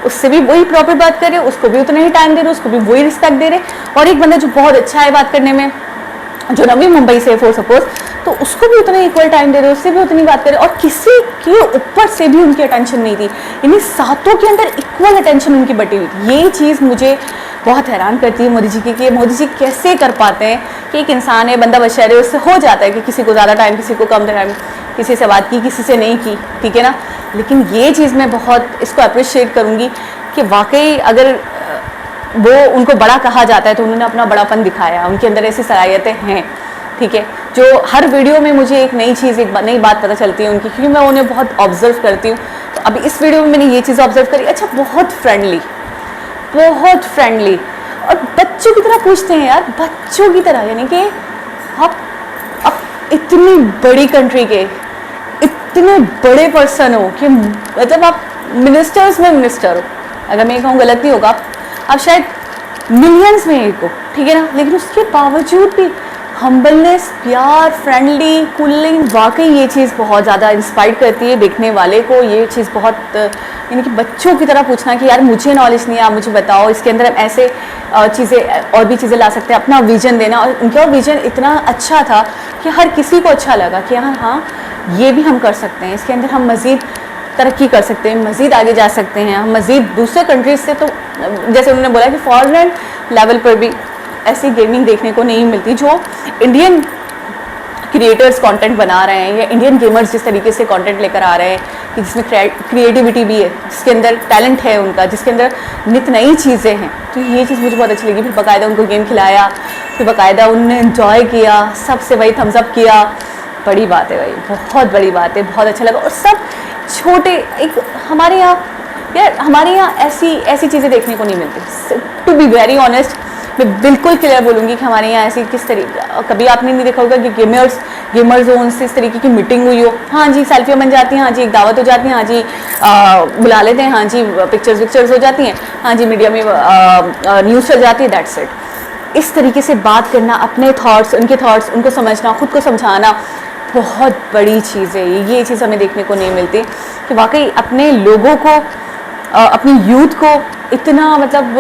उससे भी वही प्रॉपर बात करे, उसको भी उतना ही टाइम दे रहे, उसको भी वही रिस्पेक्ट दे रहे। और एक बंदा जो बहुत अच्छा है बात करने में, जो नवी मुंबई से है फॉर सपोज, तो उसको भी उतना इक्वल टाइम दे रहे, उससे भी उतनी बात करे, और किसी के ऊपर से भी उनकी अटेंशन नहीं थी, यानी 7 के अंदर इक्वल अटेंशन उनकी बटी हुई थी। ये चीज़ मुझे बहुत हैरान करती है मोदी जी की, कि मोदी जी कैसे कर पाते हैं कि एक इंसान है, बंदा बशर है, उससे हो जाता है कि किसी को ज़्यादा टाइम, किसी को कम टाइम, किसी से बात की, किसी से नहीं की, ठीक है ना। लेकिन ये चीज़ मैं बहुत इसको अप्रिशिएट करूँगी कि वाकई अगर वो उनको बड़ा कहा जाता है तो उन्होंने अपना बड़ापन दिखाया, उनके अंदर ऐसी सलाहियतें हैं, ठीक है, जो हर वीडियो में मुझे एक नई चीज़, एक नई बात पता चलती है उनकी, क्योंकि मैं उन्हें बहुत ऑब्जर्व करती हूँ। तो अभी इस वीडियो में मैंने ये चीज़ ऑब्जर्व करी, अच्छा, बहुत फ्रेंडली, और बच्चों की तरह पूछते हैं यार, बच्चों की तरह, यानी कि आप इतनी बड़ी कंट्री के इतने बड़े पर्सन हो कि मतलब आप मिनिस्टर्स में मिनिस्टर हो, अगर मैं कहूँ गलत नहीं होगा, आप शायद मिलियंस में एक हो, ठीक है ना, लेकिन उसके बावजूद भी हम्बलनेस, प्यार, फ्रेंडली, कूलिंग, वाकई ये चीज़ बहुत ज़्यादा इंस्पायर करती है देखने वाले को। ये चीज़ बहुत, यानी कि बच्चों की तरह पूछना कि यार मुझे नॉलेज नहीं है, आप मुझे बताओ, इसके अंदर हम ऐसे चीज़ें और भी चीज़ें ला सकते हैं, अपना विजन देना। और उनका विजन इतना अच्छा था कि हर किसी को अच्छा लगा कि हाँ, ये भी हम कर सकते हैं, इसके अंदर हम मज़ीद तरक्की कर सकते हैं, मज़ीद आगे जा सकते हैं, हम मज़ीद दूसरे कंट्रीज से, तो जैसे उन्होंने बोला कि फॉरेन लेवल पर भी ऐसी गेमिंग देखने को नहीं मिलती, जो इंडियन क्रिएटर्स कंटेंट बना रहे हैं, या इंडियन गेमर्स जिस तरीके से कंटेंट लेकर आ रहे हैं, कि जिसमें क्रिएटिविटी भी है, जिसके अंदर टैलेंट है उनका, जिसके अंदर नित नई चीज़ें हैं। तो ये चीज़ मुझे बहुत अच्छी लगी। फिर बाकायदा उनको गेम खिलाया, फिर बाकायदा उन्होंने इन्जॉय किया, सबसे वही थम्स अप किया। बड़ी बात है भाई, बहुत बड़ी बात है, बहुत अच्छा लगा। और सब छोटे, एक हमारे यहाँ ऐसी चीज़ें देखने को नहीं मिलती। टू बी वेरी ऑनेस्ट, मैं बिल्कुल क्लियर बोलूँगी कि हमारे यहाँ ऐसी किस तरीके, कभी आपने नहीं देखा होगा कि गेमर जोन से इस तरीके की मीटिंग हुई हो। हाँ जी, सेल्फियाँ बन जाती हैं, हाँ जी, एक दावत हो जाती है, हाँ जी, बुला लेते हैं, हाँ जी, पिक्चर्स हो जाती हैं, हाँ जी, मीडिया में न्यूज़ चल जाती है, दैट्स इट। इस तरीके से बात करना, अपने थॉट्स, उनको समझना, खुद को समझाना, बहुत बड़ी चीज़ है ये चीज़ हमें देखने को नहीं मिलती, कि वाकई अपने लोगों को, अपनी यूथ को इतना मतलब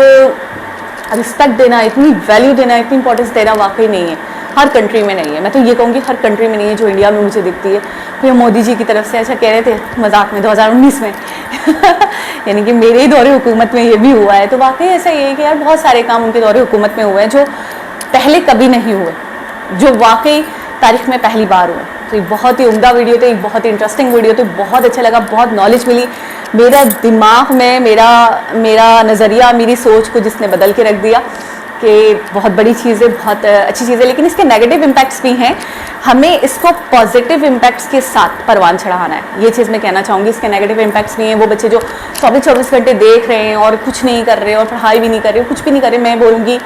रिस्पेक्ट देना, इतनी वैल्यू देना, इतनी इंपॉर्टेंस देना वाकई नहीं है, हर कंट्री में नहीं है। मैं तो ये कहूँगी हर कंट्री में नहीं है जो इंडिया में मुझे दिखती है। फिर मोदी जी की तरफ से अच्छा कह रहे थे मजाक में 2019 में यानी कि मेरे ही दौरे हुकूमत में ये भी हुआ है। तो वाकई ऐसा ये है कि यार बहुत सारे काम उनके दौरे हुकूमत में हुए हैं जो पहले कभी नहीं हुए, जो वाकई तारीख में पहली बार हुए। तो एक बहुत ही उम्दा वीडियो थी, एक बहुत ही इंटरेस्टिंग वीडियो थी, बहुत अच्छा लगा, बहुत नॉलेज मिली। मेरा दिमाग में मेरा नज़रिया, मेरी सोच को जिसने बदल के रख दिया कि बहुत बड़ी चीज़ है, बहुत अच्छी चीज़ है, लेकिन इसके नेगेटिव इम्पैक्ट्स भी हैं। हमें इसको पॉजिटिव इम्पैक्ट्स के साथ परवान चढ़ाना है, ये चीज़ मैं कहना चाहूँगी। इसके नेगेटिव इम्पैक्ट्स भी हैं, वो बच्चे जो 24 घंटे देख रहे हैं और कुछ नहीं कर रहे और पढ़ाई भी नहीं कर रहे, कुछ भी नहीं कर रहे। मैं बोलूँगी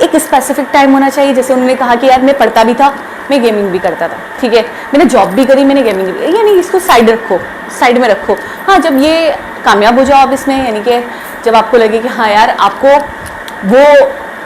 एक स्पेसिफिक टाइम होना चाहिए। जैसे उन्होंने कहा कि यार मैं पढ़ता भी था, मैं गेमिंग भी करता था, ठीक है, मैंने जॉब भी करी, मैंने गेमिंग भी, यानी इसको साइड में रखो। हाँ, जब ये कामयाब हो जाओ आप इसमें, यानी कि जब आपको लगे कि हाँ यार आपको वो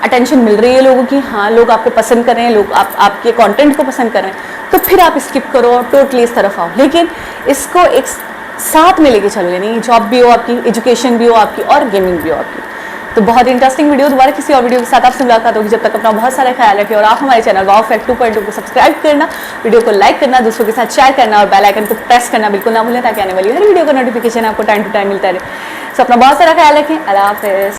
अटेंशन मिल रही है लोगों की, हाँ लोग आपको पसंद कर रहे हैं, लोग आपके कंटेंट को पसंद कर रहे हैं, तो फिर आप स्किप करो और टोटली इस तरफ आओ। लेकिन इसको एक साथ में लेके चलो, यानी जॉब भी हो आपकी, एजुकेशन भी हो आपकी और गेमिंग भी हो आपकी। तो बहुत इंटरेस्टिंग वीडियो, दोबारा किसी और वीडियो के साथ आपसे मुलाकात होगी। जब तक अपना बहुत सारा ख्याल रखिए और आप हमारे चैनल वाओ फैक्ट 2.2 को सब्सक्राइब करना, वीडियो को लाइक करना, दूसरों के साथ शेयर करना और बेल आइकन को प्रेस करना बिल्कुल ना भूलें, ताकि आने वाली हर वीडियो का नोटिफिकेशन आपको टाइम टू टाइम मिलता रहे। सो अपना बहुत सारा ख्याल रखें। अल्लाह हाफिज़।